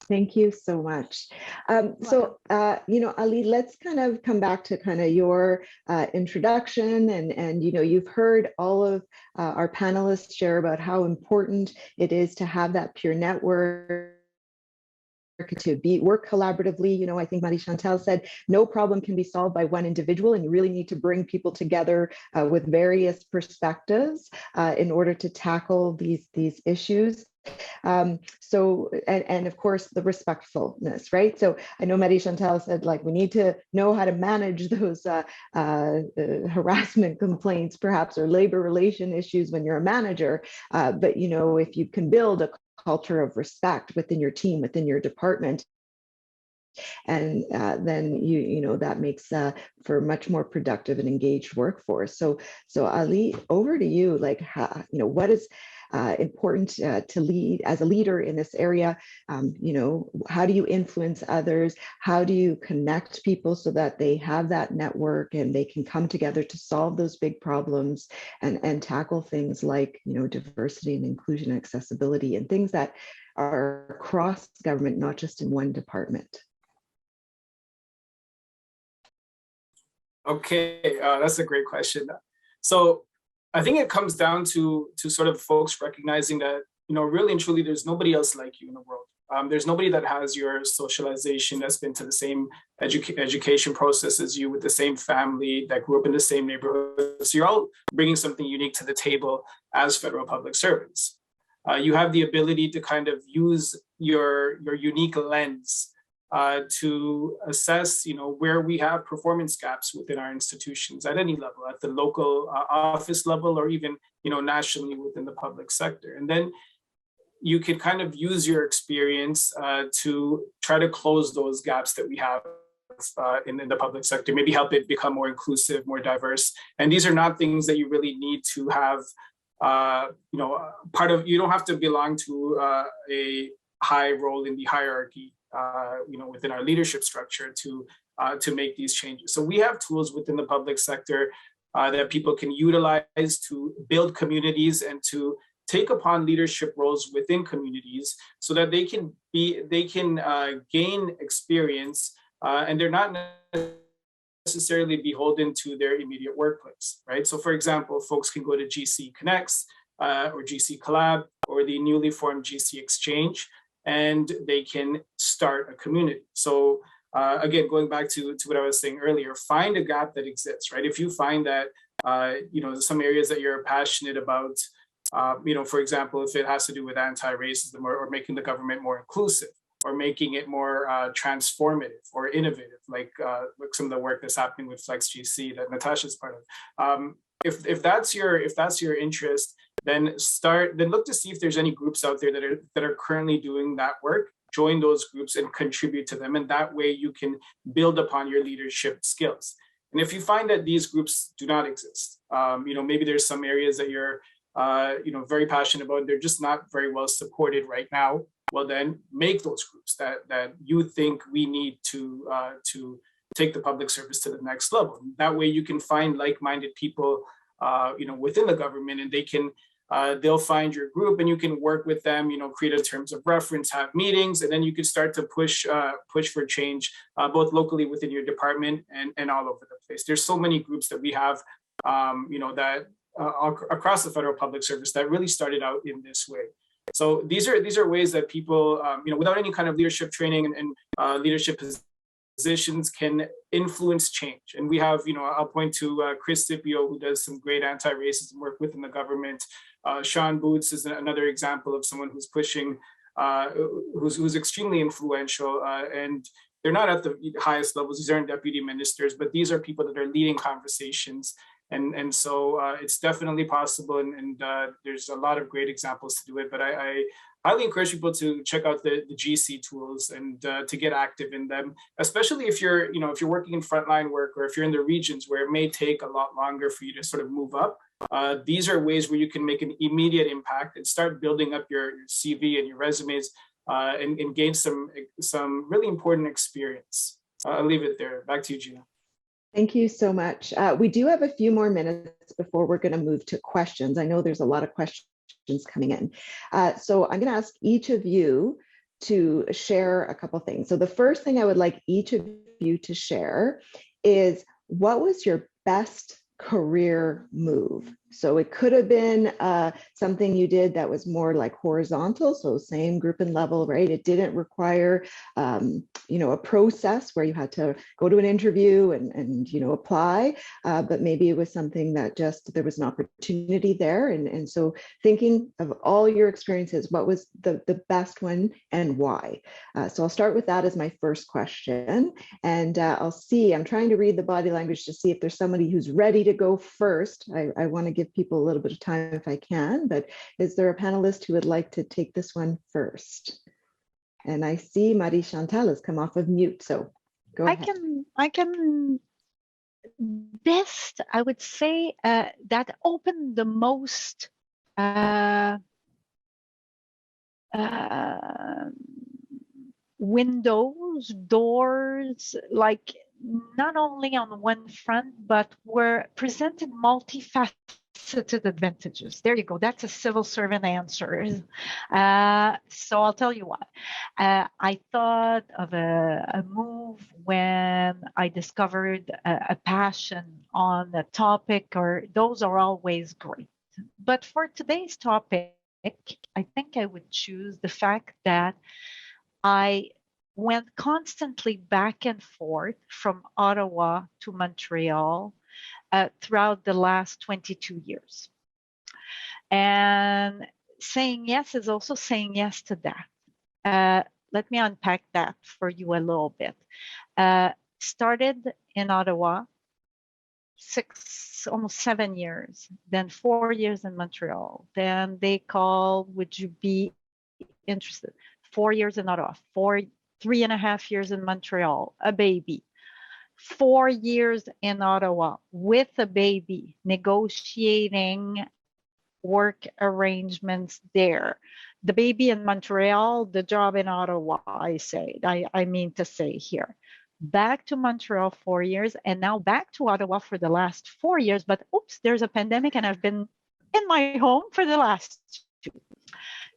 [SPEAKER 1] Thank you so much. So, you know, Ali, let's kind of come back to kind of your introduction and, you know, you've heard all of our panelists share about how important it is to have that peer network, to work collaboratively. You know, I think Marie-Chantal said no problem can be solved by one individual, and you really need to bring people together with various perspectives in order to tackle these issues. So, and of course, the respectfulness, right? So I know Marie-Chantal said, like, we need to know how to manage those harassment complaints, perhaps, or labor relation issues when you're a manager. But, you know, if you can build a culture of respect within your team, within your department, and then you know that makes for a much more productive and engaged workforce. So Ali, over to you. Like, you know, what is important to lead as a leader in this area? You know, how do you influence others? How do you connect people so that they have that network and they can come together to solve those big problems and tackle things like, you know, diversity and inclusion and accessibility and things that are across government, not just in one department?
[SPEAKER 5] Okay, that's a great question. So I think it comes down to sort of folks recognizing that, you know, really and truly, there's nobody else like you in the world. There's nobody that has your socialization, that's been to the same education process as you, with the same family, that grew up in the same neighborhood. So you're all bringing something unique to the table as federal public servants. You have the ability to kind of use your unique lens to assess, you know, where we have performance gaps within our institutions at any level, at the local office level, or even, you know, nationally within the public sector. And then you can kind of use your experience to try to close those gaps that we have in the public sector, maybe help it become more inclusive, more diverse. And these are not things that you really need to have, you know, you don't have to belong to a high role in the hierarchy, you know, within our leadership structure to make these changes. So we have tools within the public sector that people can utilize to build communities and to take upon leadership roles within communities, so that they can gain experience and they're not necessarily beholden to their immediate workplace, right? So, for example, folks can go to GC Connects or GC Collab or the newly formed GC Exchange, and they can start a community. So again, going back to what I was saying earlier, find a gap that exists, right? If you find that, you know, some areas that you're passionate about, you know, for example, if it has to do with anti-racism or making the government more inclusive, or making it more transformative or innovative, like some of the work that's happening with FlexGC that Natasha's part of. If that's your interest, then look to see if there's any groups out there that are currently doing that work. Join those groups and contribute to them, and that way you can build upon your leadership skills. And if you find that these groups do not exist, maybe there's some areas that you're very passionate about, they're just not very well supported right now. Well, then make those groups that you think we need to take the public service to the next level. That way you can find like-minded people, within the government, and they'll find your group, and you can work with them, create a terms of reference, have meetings, and then you can start to push for change, both locally within your department and all over the place. There's so many groups that we have, that across the federal public service that really started out in this way. So these are ways that people, without any kind of leadership training and leadership positions, can influence change. And we have, I'll point to Chris Scipio, who does some great anti-racism work within the government. Sean Boots is another example of someone who's pushing, who's extremely influential, and they're not at the highest levels. These aren't deputy ministers, but these are people that are leading conversations. And so it's definitely possible, and there's a lot of great examples to do it. But I highly encourage people to check out the GC tools and to get active in them, especially if you're working in frontline work, or if you're in the regions where it may take a lot longer for you to sort of move up. These are ways where you can make an immediate impact and start building up your CV and your resumes, and gain some really important experience. I'll leave it there. Back to you, Gina.
[SPEAKER 1] Thank you so much. We do have a few more minutes before we're going to move to questions. I know there's a lot of questions coming in. So I'm going to ask each of you to share a couple things. So the first thing I would like each of you to share is, what was your best career move? So it could have been something you did that was more like horizontal, so same group and level, right? It didn't require, a process where you had to go to an interview and apply, but maybe it was something that just there was an opportunity there. And so thinking of all your experiences, what was the best one and why? So I'll start with that as my first question. And I'm trying to read the body language to see if there's somebody who's ready to go first. I want to give people a little bit of time if I can, but is there a panelist who would like to take this one first? And I see Marie-Chantal has come off of mute, so go ahead.
[SPEAKER 2] I can best, I would say, that opened the most windows, doors, like not only on one front, but were presented multifaceted advantages. There you go. That's a civil servant answer. So I'll tell you what. I thought of a move when I discovered a passion on a topic, or those are always great. But for today's topic, I think I would choose the fact that I went constantly back and forth from Ottawa to Montreal throughout the last 22 years. And saying yes is also saying yes to that. Let me unpack that for you a little bit. Started in Ottawa, almost 7 years, then 4 years in Montreal. Then they call, would you be interested? 4 years in Ottawa, 3.5 years in Montreal, a baby. 4 years in Ottawa with a baby, negotiating work arrangements there. The baby in Montreal, the job in Ottawa, I mean to say here. Back to Montreal 4 years, and now back to Ottawa for the last 4 years. But oops, there's a pandemic, and I've been in my home for the last 2.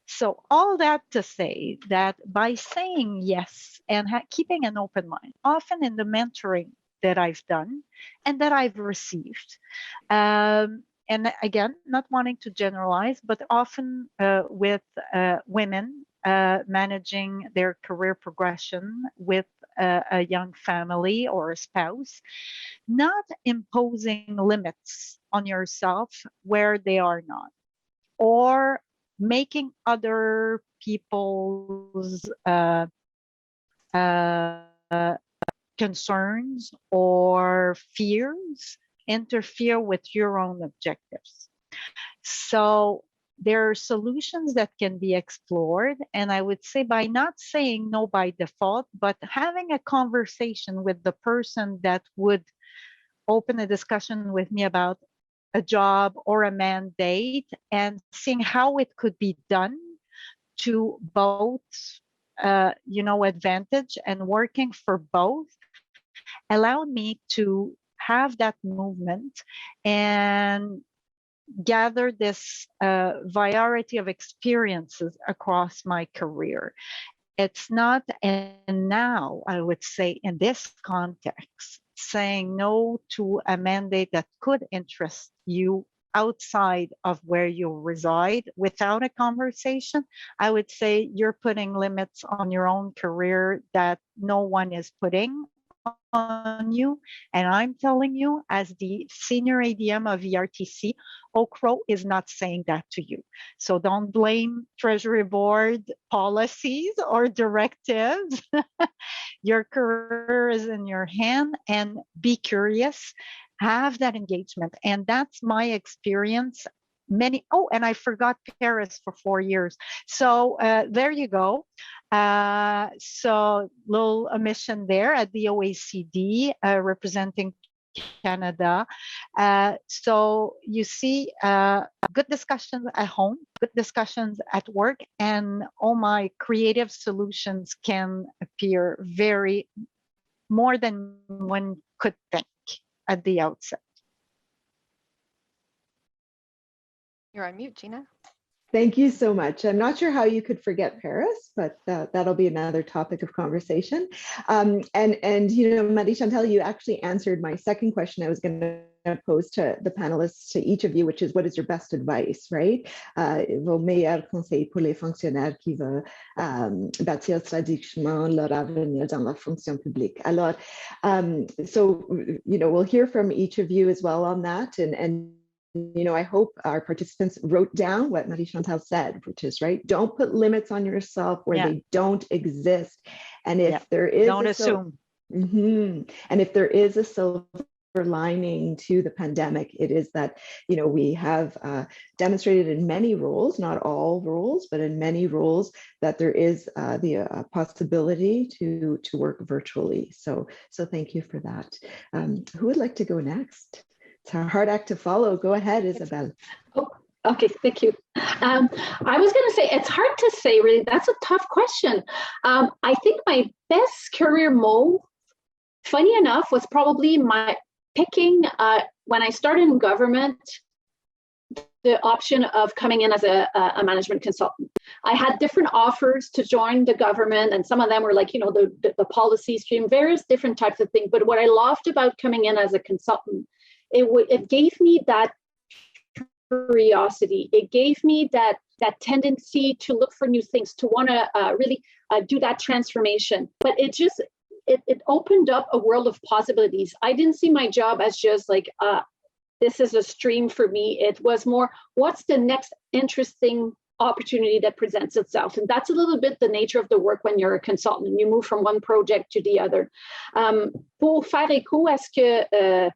[SPEAKER 2] So all that to say that by saying yes and keeping an open mind, often in the mentoring that I've done and that I've received, and again, not wanting to generalize, but often with women managing their career progression with a young family or a spouse, not imposing limits on yourself where they are not, or making other people's concerns or fears interfere with your own objectives. So there are solutions that can be explored. And I would say by not saying no by default, but having a conversation with the person that would open a discussion with me about a job or a mandate and seeing how it could be done to both, advantage and working for both allowed me to have that movement and gather this variety of experiences across my career. It's not, and now I would say in this context, saying no to a mandate that could interest you outside of where you reside without a conversation, I would say you're putting limits on your own career that no one is putting on you. And I'm telling you, as the senior ADM of ERTC, OCRO is not saying that to you. So don't blame Treasury Board policies or directives. Your career is in your hand, and be curious, have that engagement. And that's my experience. And I forgot Paris for 4 years. So there you go. So little omission there at the OECD, representing Canada. So you see, good discussions at home, good discussions at work, and all my creative solutions can appear very more than one could think at the outset.
[SPEAKER 4] You're on mute, Gina.
[SPEAKER 1] Thank you so much. I'm not sure how you could forget Paris, but that'll be another topic of conversation. And Marie-Chantal, you actually answered my second question I was going to pose to the panelists, to each of you, which is, what is your best advice, right? Vos meilleurs conseils pour les fonctionnaires qui veulent bâtir stratégiquement leur avenir dans la fonction publique. Alors, so, we'll hear from each of you as well on that. And I hope our participants wrote down what Marie-Chantal said, which is, right, don't put limits on yourself where they don't exist. And if there is,
[SPEAKER 2] don't assume.
[SPEAKER 1] And if there is a silver lining to the pandemic, it is that, we have demonstrated in many roles, not all roles, but in many roles, that there is the possibility to work virtually. So thank you for that. Who would like to go next? It's a hard act to follow. Go ahead, Isabelle.
[SPEAKER 3] Oh, okay, thank you. I was going to say, it's hard to say, really. That's a tough question. I think my best career move, funny enough, was probably my picking, when I started in government, the option of coming in as a management consultant. I had different offers to join the government, and some of them were like, the policy stream, various different types of things. But what I loved about coming in as a consultant, it gave me that curiosity. It gave me that tendency to look for new things, to want to really do that transformation. But it opened up a world of possibilities. I didn't see my job as just like, this is a stream for me. It was more, what's the next interesting opportunity that presents itself? And that's a little bit the nature of the work when you're a consultant and you move from one project to the other. Pour faire écho à ce que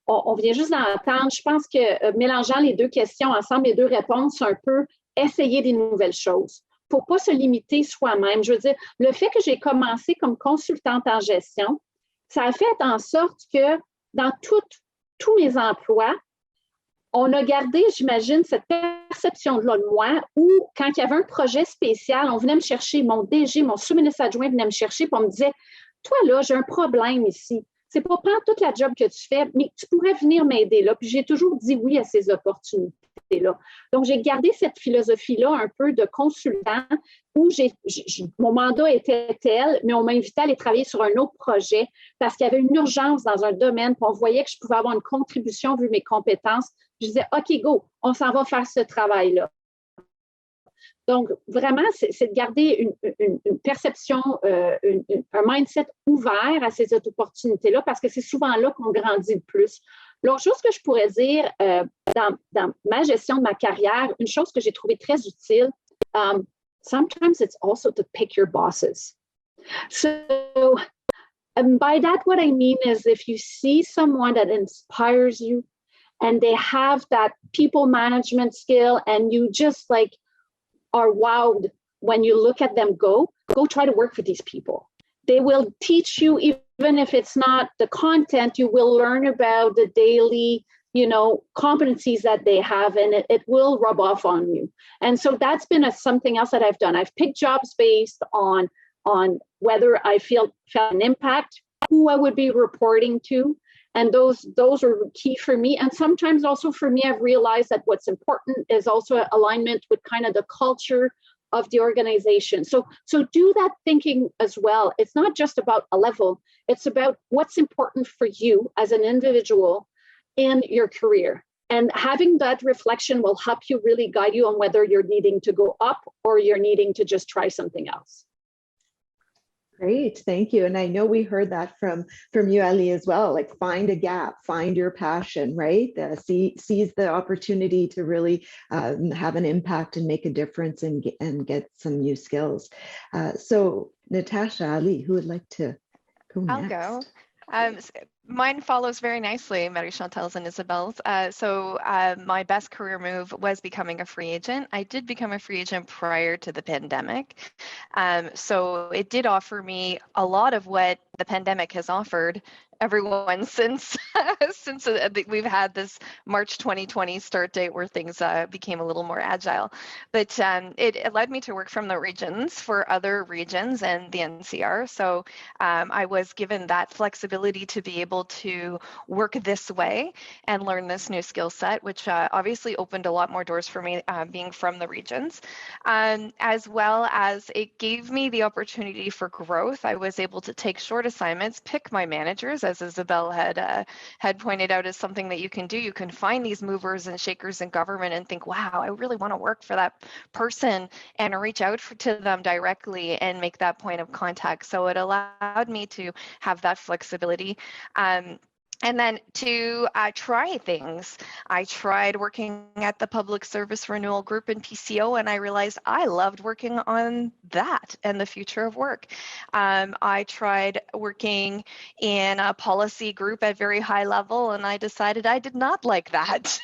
[SPEAKER 3] on vient juste d'entendre, je pense que mélangeant les deux questions ensemble, les deux réponses, c'est un peu essayer des nouvelles choses. Il ne faut pas se limiter soi-même. Je veux dire, le fait que j'ai commencé comme consultante en gestion, ça a fait en sorte que dans tous mes emplois, on a gardé, j'imagine, cette perception-là de moi où, quand il y avait un projet spécial, on venait me chercher, mon DG, mon sous-ministre adjoint venait me chercher, puis on me disait, toi là, j'ai un problème ici. C'est pas prendre toute la job que tu fais, mais tu pourrais venir m'aider là. Puis j'ai toujours dit oui à ces opportunités-là. Donc, j'ai gardé cette philosophie-là un peu de consultant où mon mandat était tel, mais on m'invitait à aller travailler sur un autre projet parce qu'il y avait une urgence dans un domaine, puis on voyait que je pouvais avoir une contribution vu mes compétences. Je disais, OK, go, on s'en va faire ce travail-là. Donc, vraiment, c'est de garder une perception, un mindset ouvert à ces opportunités-là parce que c'est souvent là qu'on grandit le plus. L'autre chose que je pourrais dire dans ma gestion de ma carrière, une chose que j'ai trouvée très utile, sometimes it's also to pick your bosses. So, and by that, what I mean is if you see someone that inspires you and they have that people management skill and you just like are wowed when you look at them go try to work for these people. They will teach you, even if it's not the content, you will learn about the daily, competencies that they have, and it will rub off on you. And so that's been something else that I've done. I've picked jobs based on whether I felt an impact, who I would be reporting to. And those are key for me. And sometimes also for me, I've realized that what's important is also alignment with kind of the culture of the organization. So do that thinking as well. It's not just about a level, it's about what's important for you as an individual in your career. And having that reflection will help you really guide you on whether you're needing to go up or you're needing to just try something else.
[SPEAKER 1] Great, thank you. And I know we heard that from you, Ali, as well. Like, find a gap, find your passion, right? Seize the opportunity to really have an impact and make a difference and get some new skills. So, Natasha, Ali, who would like to go next?
[SPEAKER 4] I'll go. Mine follows very nicely Marie-Chantal's and Isabelle's. So my best career move was becoming a free agent. I did become a free agent prior to the pandemic. So it did offer me a lot of what the pandemic has offered everyone since we've had this March 2020 start date where things became a little more agile. But it led me to work from the regions for other regions and the NCR. So I was given that flexibility to be able to work this way and learn this new skill set, which obviously opened a lot more doors for me being from the regions, as well as it gave me the opportunity for growth. I was able to take short assignments, pick my managers, as Isabelle had pointed out, is something that you can do. You can find these movers and shakers in government and think, wow, I really want to work for that person, and reach out to them directly and make that point of contact. So it allowed me to have that flexibility. And then to try things. I tried working at the Public Service Renewal Group in PCO, and I realized I loved working on that and the future of work. I tried working in a policy group at very high level, and I decided I did not like that.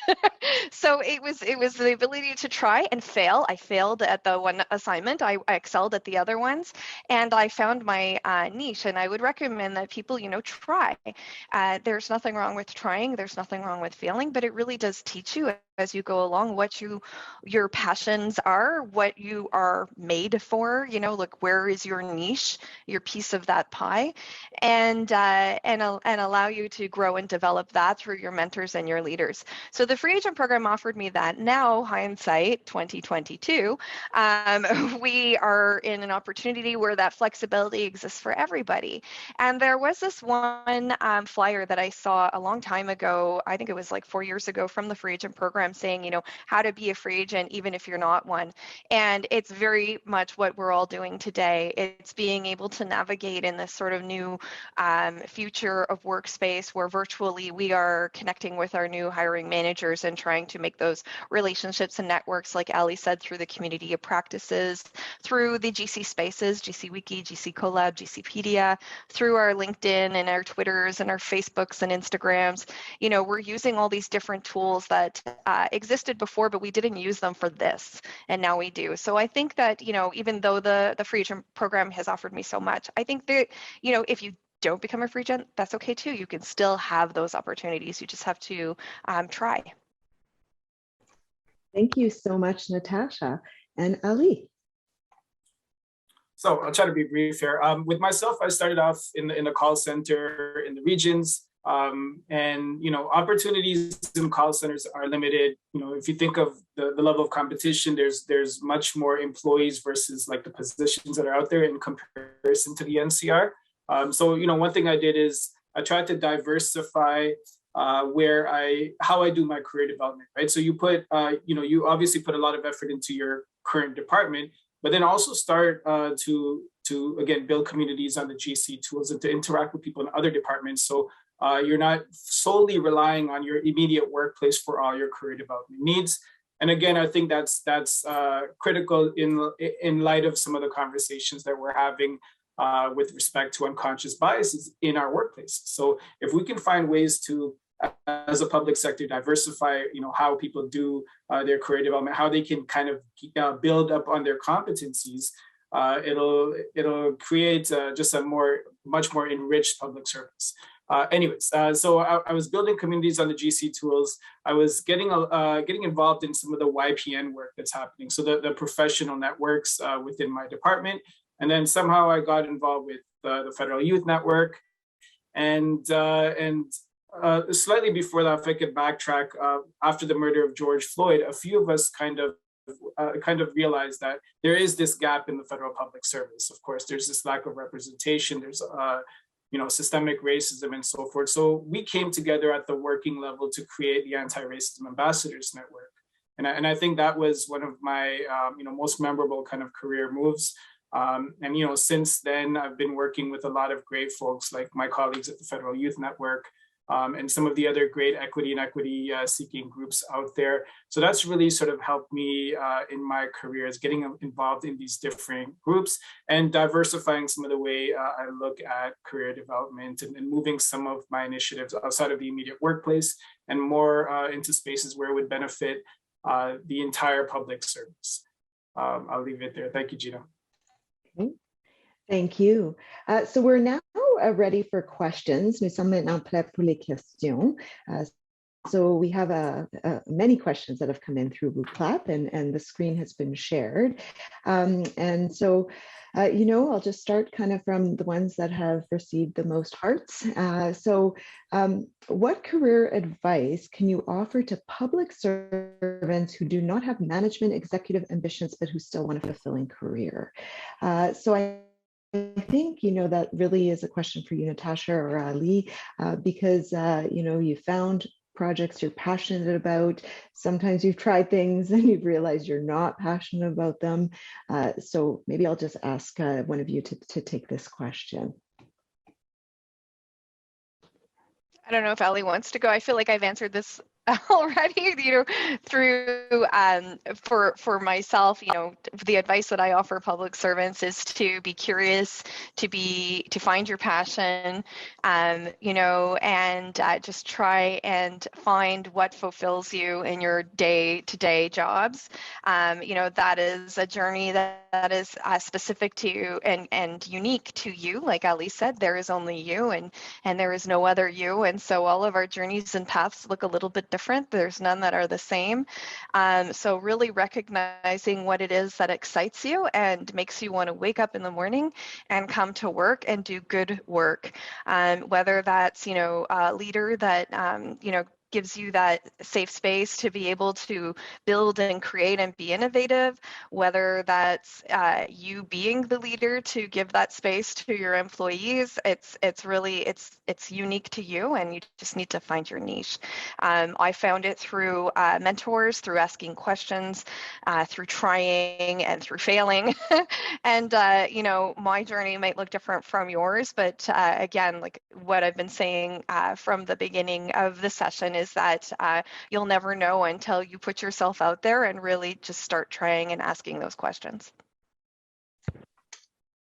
[SPEAKER 4] So it was the ability to try and fail. I failed at the one assignment. I excelled at the other ones, and I found my niche. And I would recommend that people, try. There's nothing wrong with trying. There's nothing wrong with failing, but it really does teach you as you go along what your passions are, what you are made for, like where is your niche, your piece of that pie, and allow you to grow and develop that through your mentors and your leaders. So the free agent program offered me that. Now, hindsight 2022, we are in an opportunity where that flexibility exists for everybody. And there was this one flyer that I saw a long time ago, I think it was like 4 years ago, from the free agent program, saying, how to be a free agent even if you're not one. And it's very much what we're all doing today. It's being able to navigate in this sort of new future of workspace where virtually we are connecting with our new hiring managers and trying to make those relationships and networks, like Ali said, through the community of practices, through the GC spaces, GC Wiki, GC Collab, GCpedia, through our LinkedIn and our Twitters and our Facebooks and Instagrams. We're using all these different tools that existed before, but we didn't use them for this, and now we do. So I think that, even though the free agent program has offered me so much, I think that, if you don't become a free agent, that's okay too. You can still have those opportunities. You just have to try.
[SPEAKER 1] Thank you so much, Natasha. And Ali.
[SPEAKER 5] So I'll try to be brief here. With myself, I started off in the call center in the regions. And opportunities in call centers are limited. If you think of the level of competition, there's much more employees versus like the positions that are out there in comparison to the NCR. So one thing I did is I tried to diversify how I do my career development, right? So you put you obviously put a lot of effort into your current department, but then also start to again build communities on the GC tools and to interact with people in other departments. So you're not solely relying on your immediate workplace for all your career development needs. And again, I think that's critical in light of some of the conversations that we're having with respect to unconscious biases in our workplace. So if we can find ways to, as a public sector, diversify, how people do their career development, how they can kind of build up on their competencies, it'll create just a much more enriched public service. So I was building communities on the GC tools. I was getting involved in some of the YPN work that's happening, so the professional networks within my department. And then somehow I got involved with the Federal Youth Network. And slightly before that, if I could backtrack, after the murder of George Floyd, a few of us kind of realized that there is this gap in the federal public service. Of course, there's this lack of representation. There's systemic racism and so forth. So we came together at the working level to create the Anti-Racism Ambassadors Network. And I think that was one of my most memorable kind of career moves. Since then, I've been working with a lot of great folks like my colleagues at the Federal Youth Network, and some of the other great equity seeking groups out there. So that's really sort of helped me in my career, is getting involved in these different groups and diversifying some of the way I look at career development, and moving some of my initiatives outside of the immediate workplace and more into spaces where it would benefit the entire public service. I'll leave it there. Thank you, Gina.
[SPEAKER 1] Okay. Thank you. So we're now ready for questions. Nous sommes maintenant prêts pour les questions. So we have many questions that have come in through WooClap, and the screen has been shared. I'll just start kind of from the ones that have received the most hearts. What career advice can you offer to public servants who do not have management executive ambitions, but who still want a fulfilling career? I think, that really is a question for you, Natasha or Ali, because, you found projects you're passionate about. Sometimes you've tried things and you've realized you're not passionate about them. So maybe I'll just ask one of you to take this question.
[SPEAKER 4] I don't know if Ali wants to go. I feel like I've answered this already, through for myself, the advice that I offer public servants is to be curious, to find your passion, and just try and find what fulfills you in your day-to-day jobs. That is a journey that is specific to you and unique to you. Like Ali said, there is only you, and there is no other you. And so all of our journeys and paths look a little bit different. There's none that are the same. So really recognizing what it is that excites you and makes you want to wake up in the morning and come to work and do good work. Whether that's, a leader that, gives you that safe space to be able to build and create and be innovative, whether that's you being the leader to give that space to your employees. It's really unique to you, and you just need to find your niche. I found it through mentors, through asking questions, through trying and through failing. And my journey might look different from yours, but again, like what I've been saying from the beginning of the session is that you'll never know until you put yourself out there and really just start trying and asking those questions.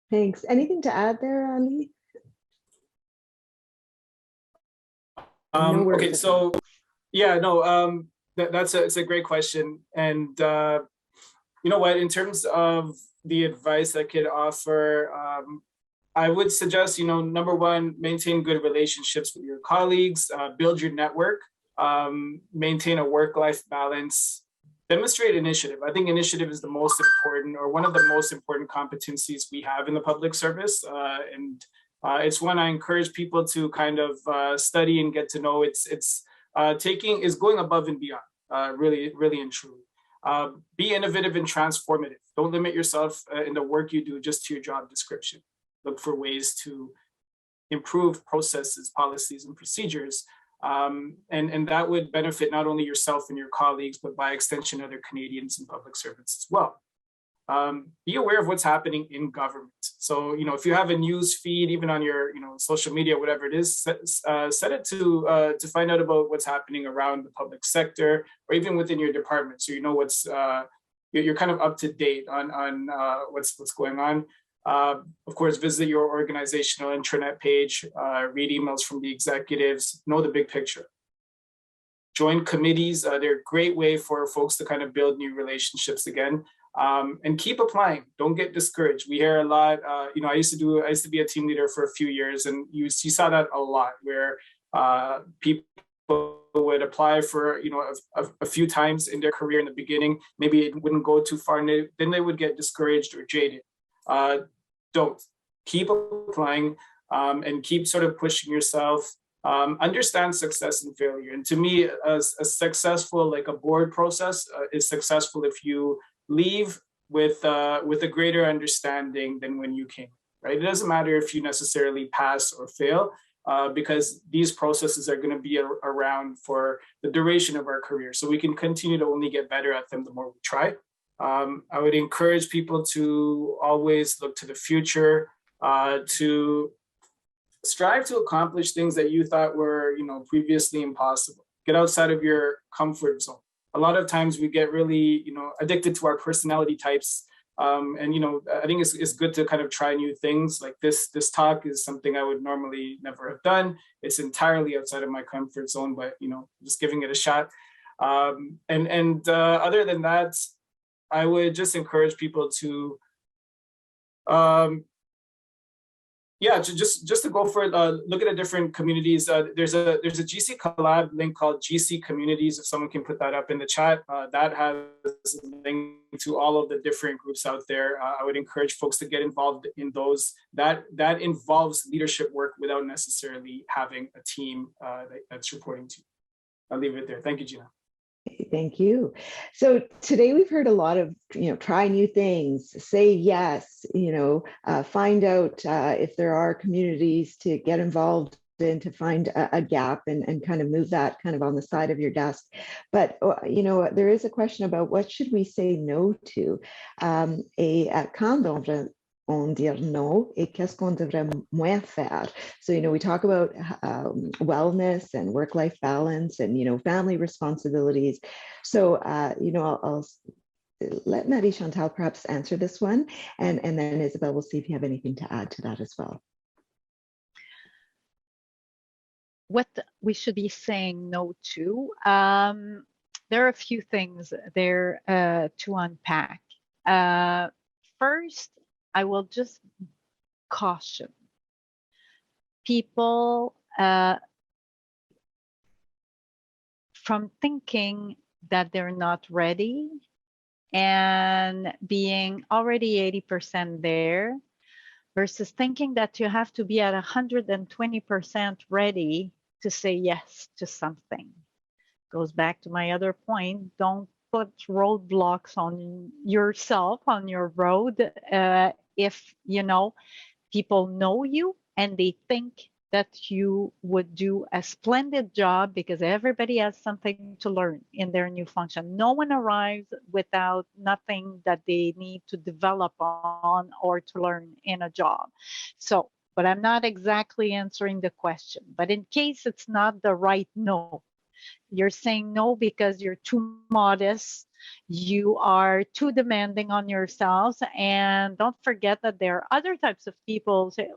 [SPEAKER 1] Thanks. Anything to add there, Ali?
[SPEAKER 5] Okay, so yeah, no, that's a great question. And you know what, in terms of the advice I could offer, I would suggest, number one, maintain good relationships with your colleagues, build your network, maintain a work-life balance, demonstrate initiative. I think initiative is the most important, or one of the most important competencies we have in the public service. And it's one I encourage people to kind of study and get to know. It's going above and beyond, really, really and truly. Be innovative and transformative. Don't limit yourself in the work you do just to your job description. Look for ways to improve processes, policies, and procedures. And that would benefit not only yourself and your colleagues, but by extension, other Canadians and public servants as well. Be aware of what's happening in government. So, if you have a news feed, even on your, social media, whatever it is, set it to find out about what's happening around the public sector, or even within your department. So, what's, you're kind of up to date on what's going on. Of course, visit your organizational intranet page, read emails from the executives, know the big picture. Join committees. They're a great way for folks to kind of build new relationships again. And keep applying. Don't get discouraged. We hear a lot. I used to be a team leader for a few years, and you saw that a lot, where people would apply for a few times in their career in the beginning. Maybe it wouldn't go too far, and then they would get discouraged or jaded. Don't. Keep applying and keep sort of pushing yourself. Understand success and failure. And to me, a successful, like a board process, is successful if you leave with a greater understanding than when you came, right? It doesn't matter if you necessarily pass or fail, because these processes are going to be around for the duration of our career. So we can continue to only get better at them the more we try. I would encourage people to always look to the future, to strive to accomplish things that you thought were, previously impossible. Get outside of your comfort zone. A lot of times we get really, addicted to our personality types. And, I think it's good to kind of try new things. Like this talk is something I would normally never have done. It's entirely outside of my comfort zone, but, just giving it a shot. Other than that, I would just encourage people to, just to go for it. Look at the different communities. There's a GC collab link called GC Communities. If someone can put that up in the chat, that has a link to all of the different groups out there. I would encourage folks to get involved in those. That involves leadership work without necessarily having a team that's reporting to you. I'll leave it there. Thank you, Gina.
[SPEAKER 1] Thank you. So today we've heard a lot of, try new things, say yes, find out if there are communities to get involved in, to find a gap and kind of move that kind of on the side of your desk. But, there is a question about what should we say no to? Quand on dire non et qu'est-ce qu'on devrait moins faire. So, we talk about wellness and work-life balance and, family responsibilities. So, I'll let Marie-Chantal perhaps answer this one. And then Isabelle, we'll see if you have anything to add to that as well.
[SPEAKER 2] What we should be saying no to, there are a few things there to unpack. First, I will just caution people from thinking that they're not ready and being already 80% there versus thinking that you have to be at 120% ready to say yes to something. Goes back to my other point, don't put roadblocks on yourself, on your road, if people know you and they think that you would do a splendid job, because everybody has something to learn in their new function. No one arrives without nothing that they need to develop on or to learn in a job. So, but I'm not exactly answering the question. But in case it's not the right no, you're saying no because you're too modest, you are too demanding on yourselves, and don't forget that there are other types of people who say,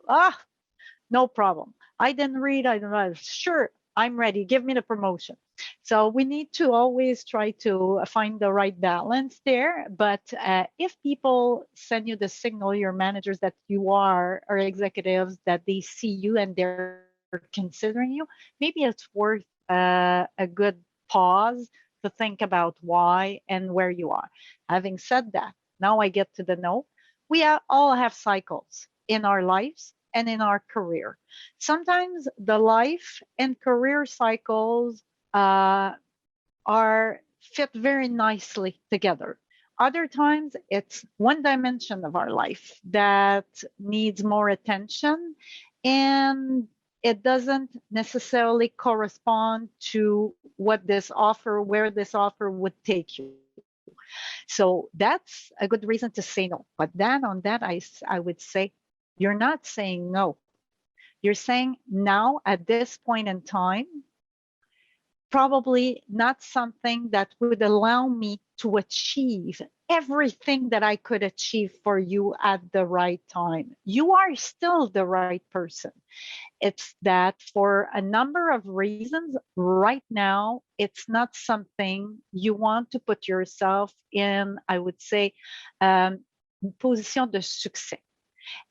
[SPEAKER 2] no problem. I didn't read, I don't know. Sure, I'm ready. Give me the promotion. So we need to always try to find the right balance there. But if people send you the signal, your managers, that you are, or executives, that they see you and they're considering you, maybe it's worth a good pause to think about why and where you are. Having said that, now I get to the no. We all have cycles in our lives and in our career. Sometimes the life and career cycles are fit very nicely together. Other times it's one dimension of our life that needs more attention, and it doesn't necessarily correspond to what this offer, where this offer would take you. So that's a good reason to say no. But then on that, I would say, you're not saying no. You're saying now at this point in time, probably not something that would allow me to achieve everything that I could achieve for you at the right time. You are still the right person. It's that for a number of reasons, right now, it's not something you want to put yourself in, I would say, position de succès.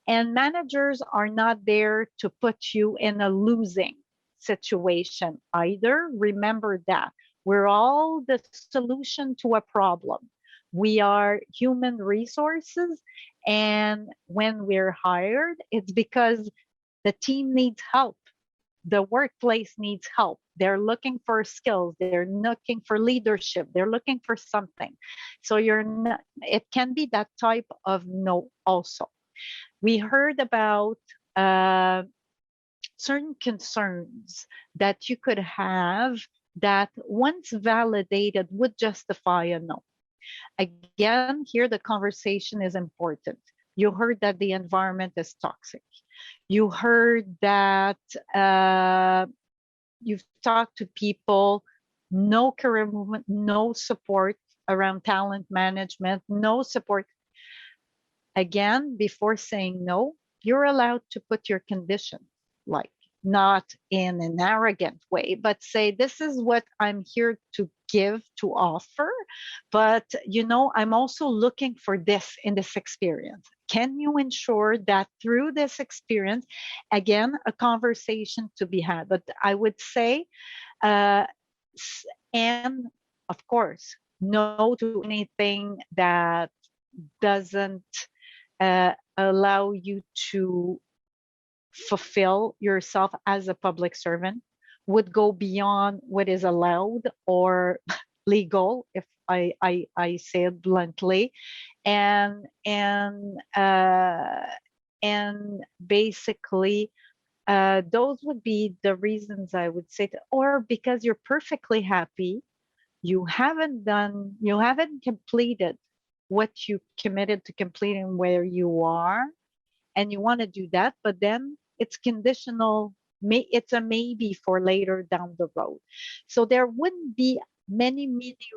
[SPEAKER 2] And managers are not there to put you in a losing situation either. Remember that. We're all the solution to a problem. We are human resources. And when we're hired, it's because the team needs help. The workplace needs help. They're looking for skills. They're looking for leadership. They're looking for something. So you're not, it can be that type of no also. We heard about certain concerns that you could have that once validated would justify a no. Again, here the conversation is important. You heard that the environment is toxic. You heard that you've talked to people, no career movement, no support around talent management, no support. Again, before saying no, you're allowed to put your condition, like not in an arrogant way, but say, this is what I'm here to give, to offer. But, you know, I'm also looking for this in this experience. Can you ensure that through this experience, again, a conversation to be had? But I would say, and of course, no to anything that doesn't allow you to fulfill yourself as a public servant, would go beyond what is allowed or legal, if I say it bluntly, and basically those would be the reasons I would say, or because you're perfectly happy, you haven't completed what you committed to completing where you are, and you want to do that, but then it's conditional. It's a maybe for later down the road. So there wouldn't be many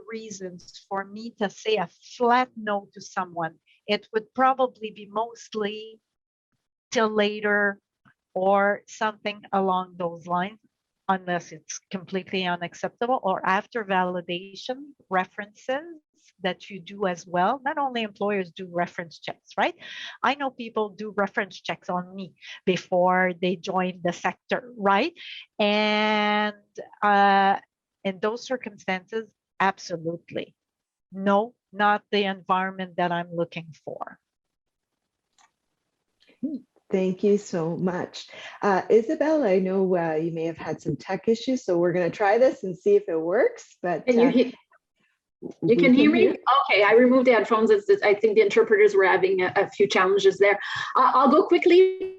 [SPEAKER 2] reasons for me to say a flat no to someone. It would probably be mostly till later or something along those lines, unless it's completely unacceptable, or after validation, references that you do as well. Not only employers do reference checks, right? I know people do reference checks on me before they join the sector, right? And in those circumstances, absolutely. No, not the environment that I'm looking for.
[SPEAKER 1] Thank you so much. Isabelle, I know you may have had some tech issues, so we're going to try this and see if it works. But
[SPEAKER 3] you can hear me? Okay, I removed the headphones. I think the interpreters were having a few challenges there. I'll go quickly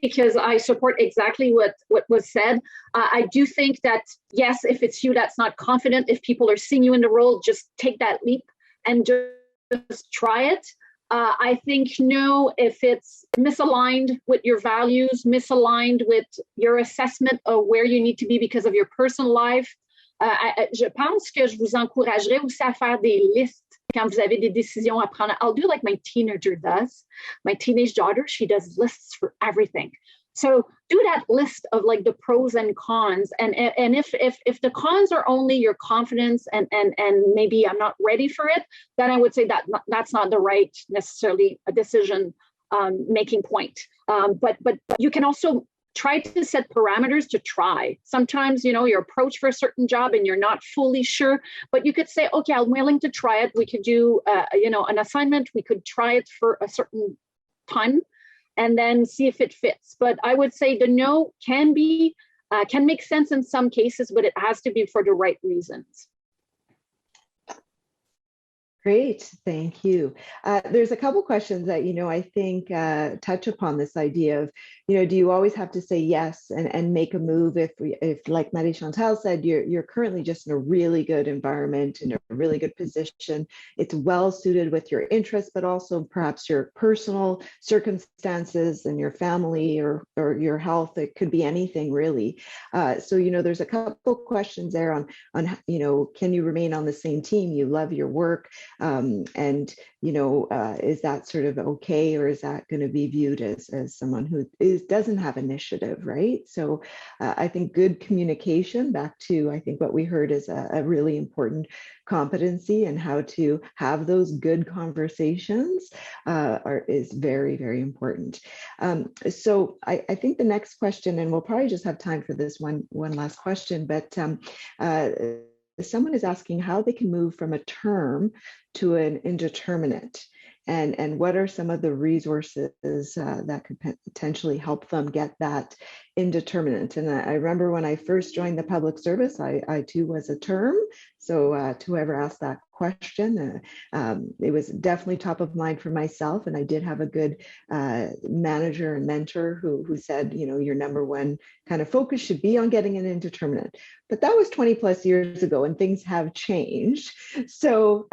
[SPEAKER 3] because I support exactly what was said. I do think that, yes, if it's you that's not confident, if people are seeing you in the role, just take that leap and just try it. I think no, if it's misaligned with your values, misaligned with your assessment of where you need to be because of your personal life, je pense que je vous encouragerais aussi à faire des listes quand vous avez des décisions à prendre. I'll do like my teenager does. My teenage daughter, she does lists for everything. So do that list of like the pros and cons. And if the cons are only your confidence and maybe I'm not ready for it, then I would say that that's not the right necessarily a decision making point. But you can also try to set parameters to try. Sometimes, you know, your approach for a certain job and you're not fully sure, but you could say, okay, I'm willing to try it. We could do, an assignment. We could try it for a certain time and then see if it fits. But I would say the no can make sense in some cases, but it has to be for the right reasons.
[SPEAKER 1] Great, thank you. There's a couple questions that, I think touch upon this idea of, do you always have to say yes and make a move if like Marie-Chantal said, you're currently just in a really good environment, in a really good position. It's well suited with your interests, but also perhaps your personal circumstances and your family or your health. It could be anything really. So, there's a couple questions there on, can you remain on the same team? You love your work. Is that sort of okay, or is that going to be viewed as someone who doesn't have initiative, right? So I think good communication, back to I think what we heard is a really important competency, and how to have those good conversations is very, very important. So I think the next question, and we'll probably just have time for this one last question, but someone is asking how they can move from a term to an indeterminate, and what are some of the resources that could potentially help them get that indeterminate. And I remember when I first joined the public service, I too was a term. So to whoever asked that question, it was definitely top of mind for myself. And I did have a good manager and mentor who said, your number one kind of focus should be on getting an indeterminate. But that was 20 plus years ago, and things have changed. So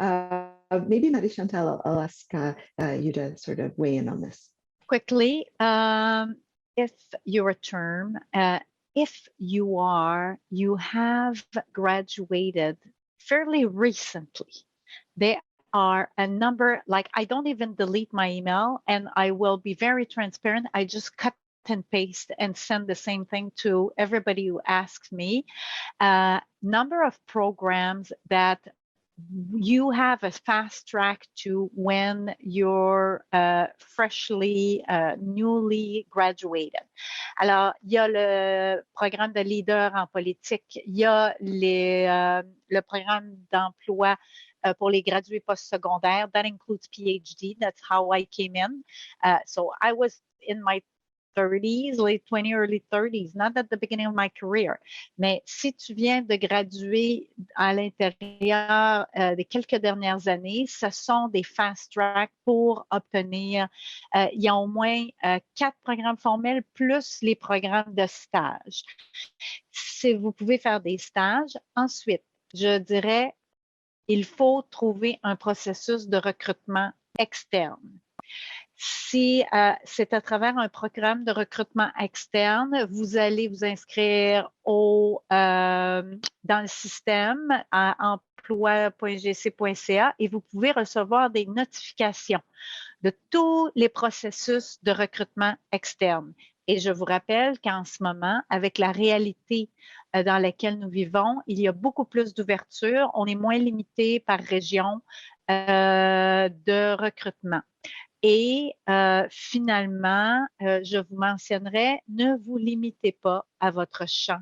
[SPEAKER 1] maybe Marie-Chantal, I'll ask you to sort of weigh in on this.
[SPEAKER 2] Quickly, if you're a term, if you have graduated fairly recently, there are a number, like I don't even delete my email, and I will be very transparent. I just cut and paste and send the same thing to everybody who asks me. Number of programs that you have a fast track to when you're newly graduated. Alors, il y a le programme de leader en politique, il y a le programme d'emploi pour les gradués postsecondaires. That includes PhD. That's how I came in. So I was in my 30s, late 20s, early 30s, not at the beginning of my career. Mais si tu viens de graduer à l'intérieur des quelques dernières années, ce sont des fast tracks pour obtenir, il y a au moins 4 programmes formels plus les programmes de stage. Si vous pouvez faire des stages, ensuite, je dirais, il faut trouver un processus de recrutement externe. Si c'est à travers un programme de recrutement externe, vous allez vous inscrire dans le système à emploi.gc.ca et vous pouvez recevoir des notifications de tous les processus de recrutement externe. Et je vous rappelle qu'en ce moment, avec la réalité dans laquelle nous vivons, il y a beaucoup plus d'ouverture. On est moins limité par région de recrutement. Et finalement, je vous mentionnerai, ne vous limitez pas à votre champ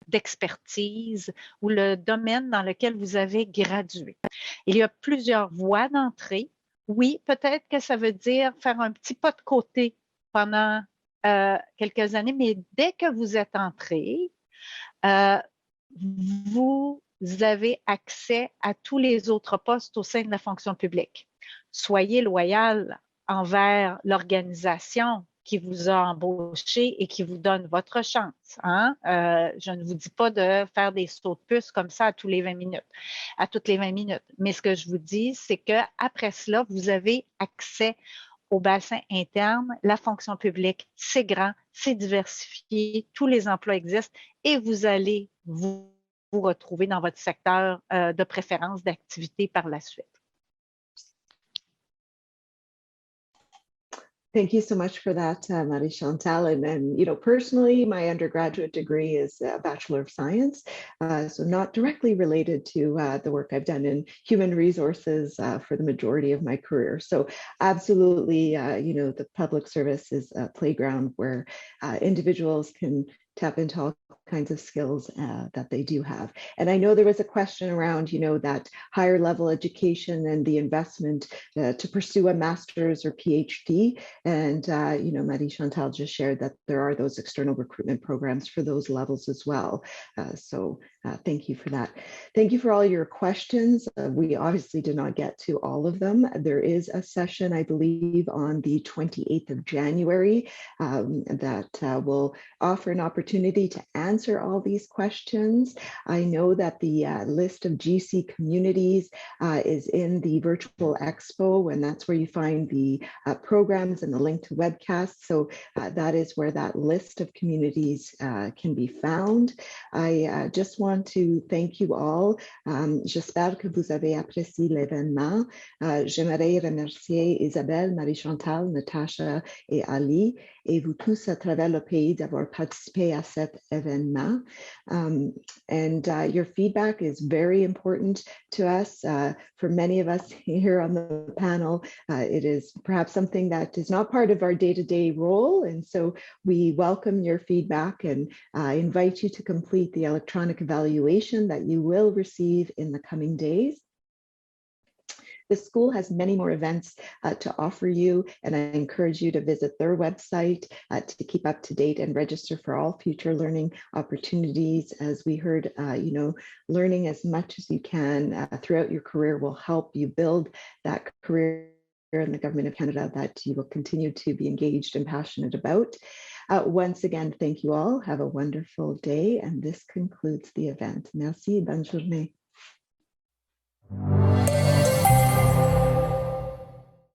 [SPEAKER 2] d'expertise ou le domaine dans lequel vous avez gradué. Il y a plusieurs voies d'entrée. Oui, peut-être que ça veut dire faire un petit pas de côté pendant quelques années, mais dès que vous êtes entré, vous avez accès à tous les autres postes au sein de la fonction publique. Soyez loyal envers l'organisation qui vous a embauché et qui vous donne votre chance. Hein? Je ne vous dis pas de faire des sauts de puce comme ça à toutes les 20 minutes. Mais ce que je vous dis, c'est qu'après cela, vous avez accès au bassin interne. La fonction publique, c'est grand, c'est diversifié, tous les emplois existent et vous allez vous retrouver dans votre secteur de préférence d'activité par la suite.
[SPEAKER 1] Thank you so much for that, Marie-Chantal. And personally, my undergraduate degree is a Bachelor of Science, so not directly related to the work I've done in human resources for the majority of my career. So absolutely, the public service is a playground where individuals can tap into all kinds of skills that they do have. And I know there was a question around, that higher level education and the investment to pursue a master's or PhD. And, Marie-Chantal just shared that there are those external recruitment programs for those levels as well. So thank you for that. Thank you for all your questions. We obviously did not get to all of them. There is a session, I believe, on the 28th of January that will offer an opportunity to answer all these questions. I know that the list of GC communities is in the virtual expo, and that's where you find the programs and the link to webcasts. So that is where that list of communities can be found. I just want to thank you all. J'espère que vous avez apprécié l'événement. J'aimerais remercier Isabelle, Marie-Chantal, Natasha et Ali, et vous tous à travers le pays d'avoir participé à cet événement. And your feedback is very important to us. For many of us here on the panel, it is perhaps something that is not part of our day-to-day role. And so we welcome your feedback and invite you to complete the electronic evaluation that you will receive in the coming days. The school has many more events to offer you, and I encourage you to visit their website to keep up to date and register for all future learning opportunities. As we heard, learning as much as you can throughout your career will help you build that career in the Government of Canada that you will continue to be engaged and passionate about. Once again, thank you all. Have a wonderful day, and this concludes the event. Merci, bonne journée.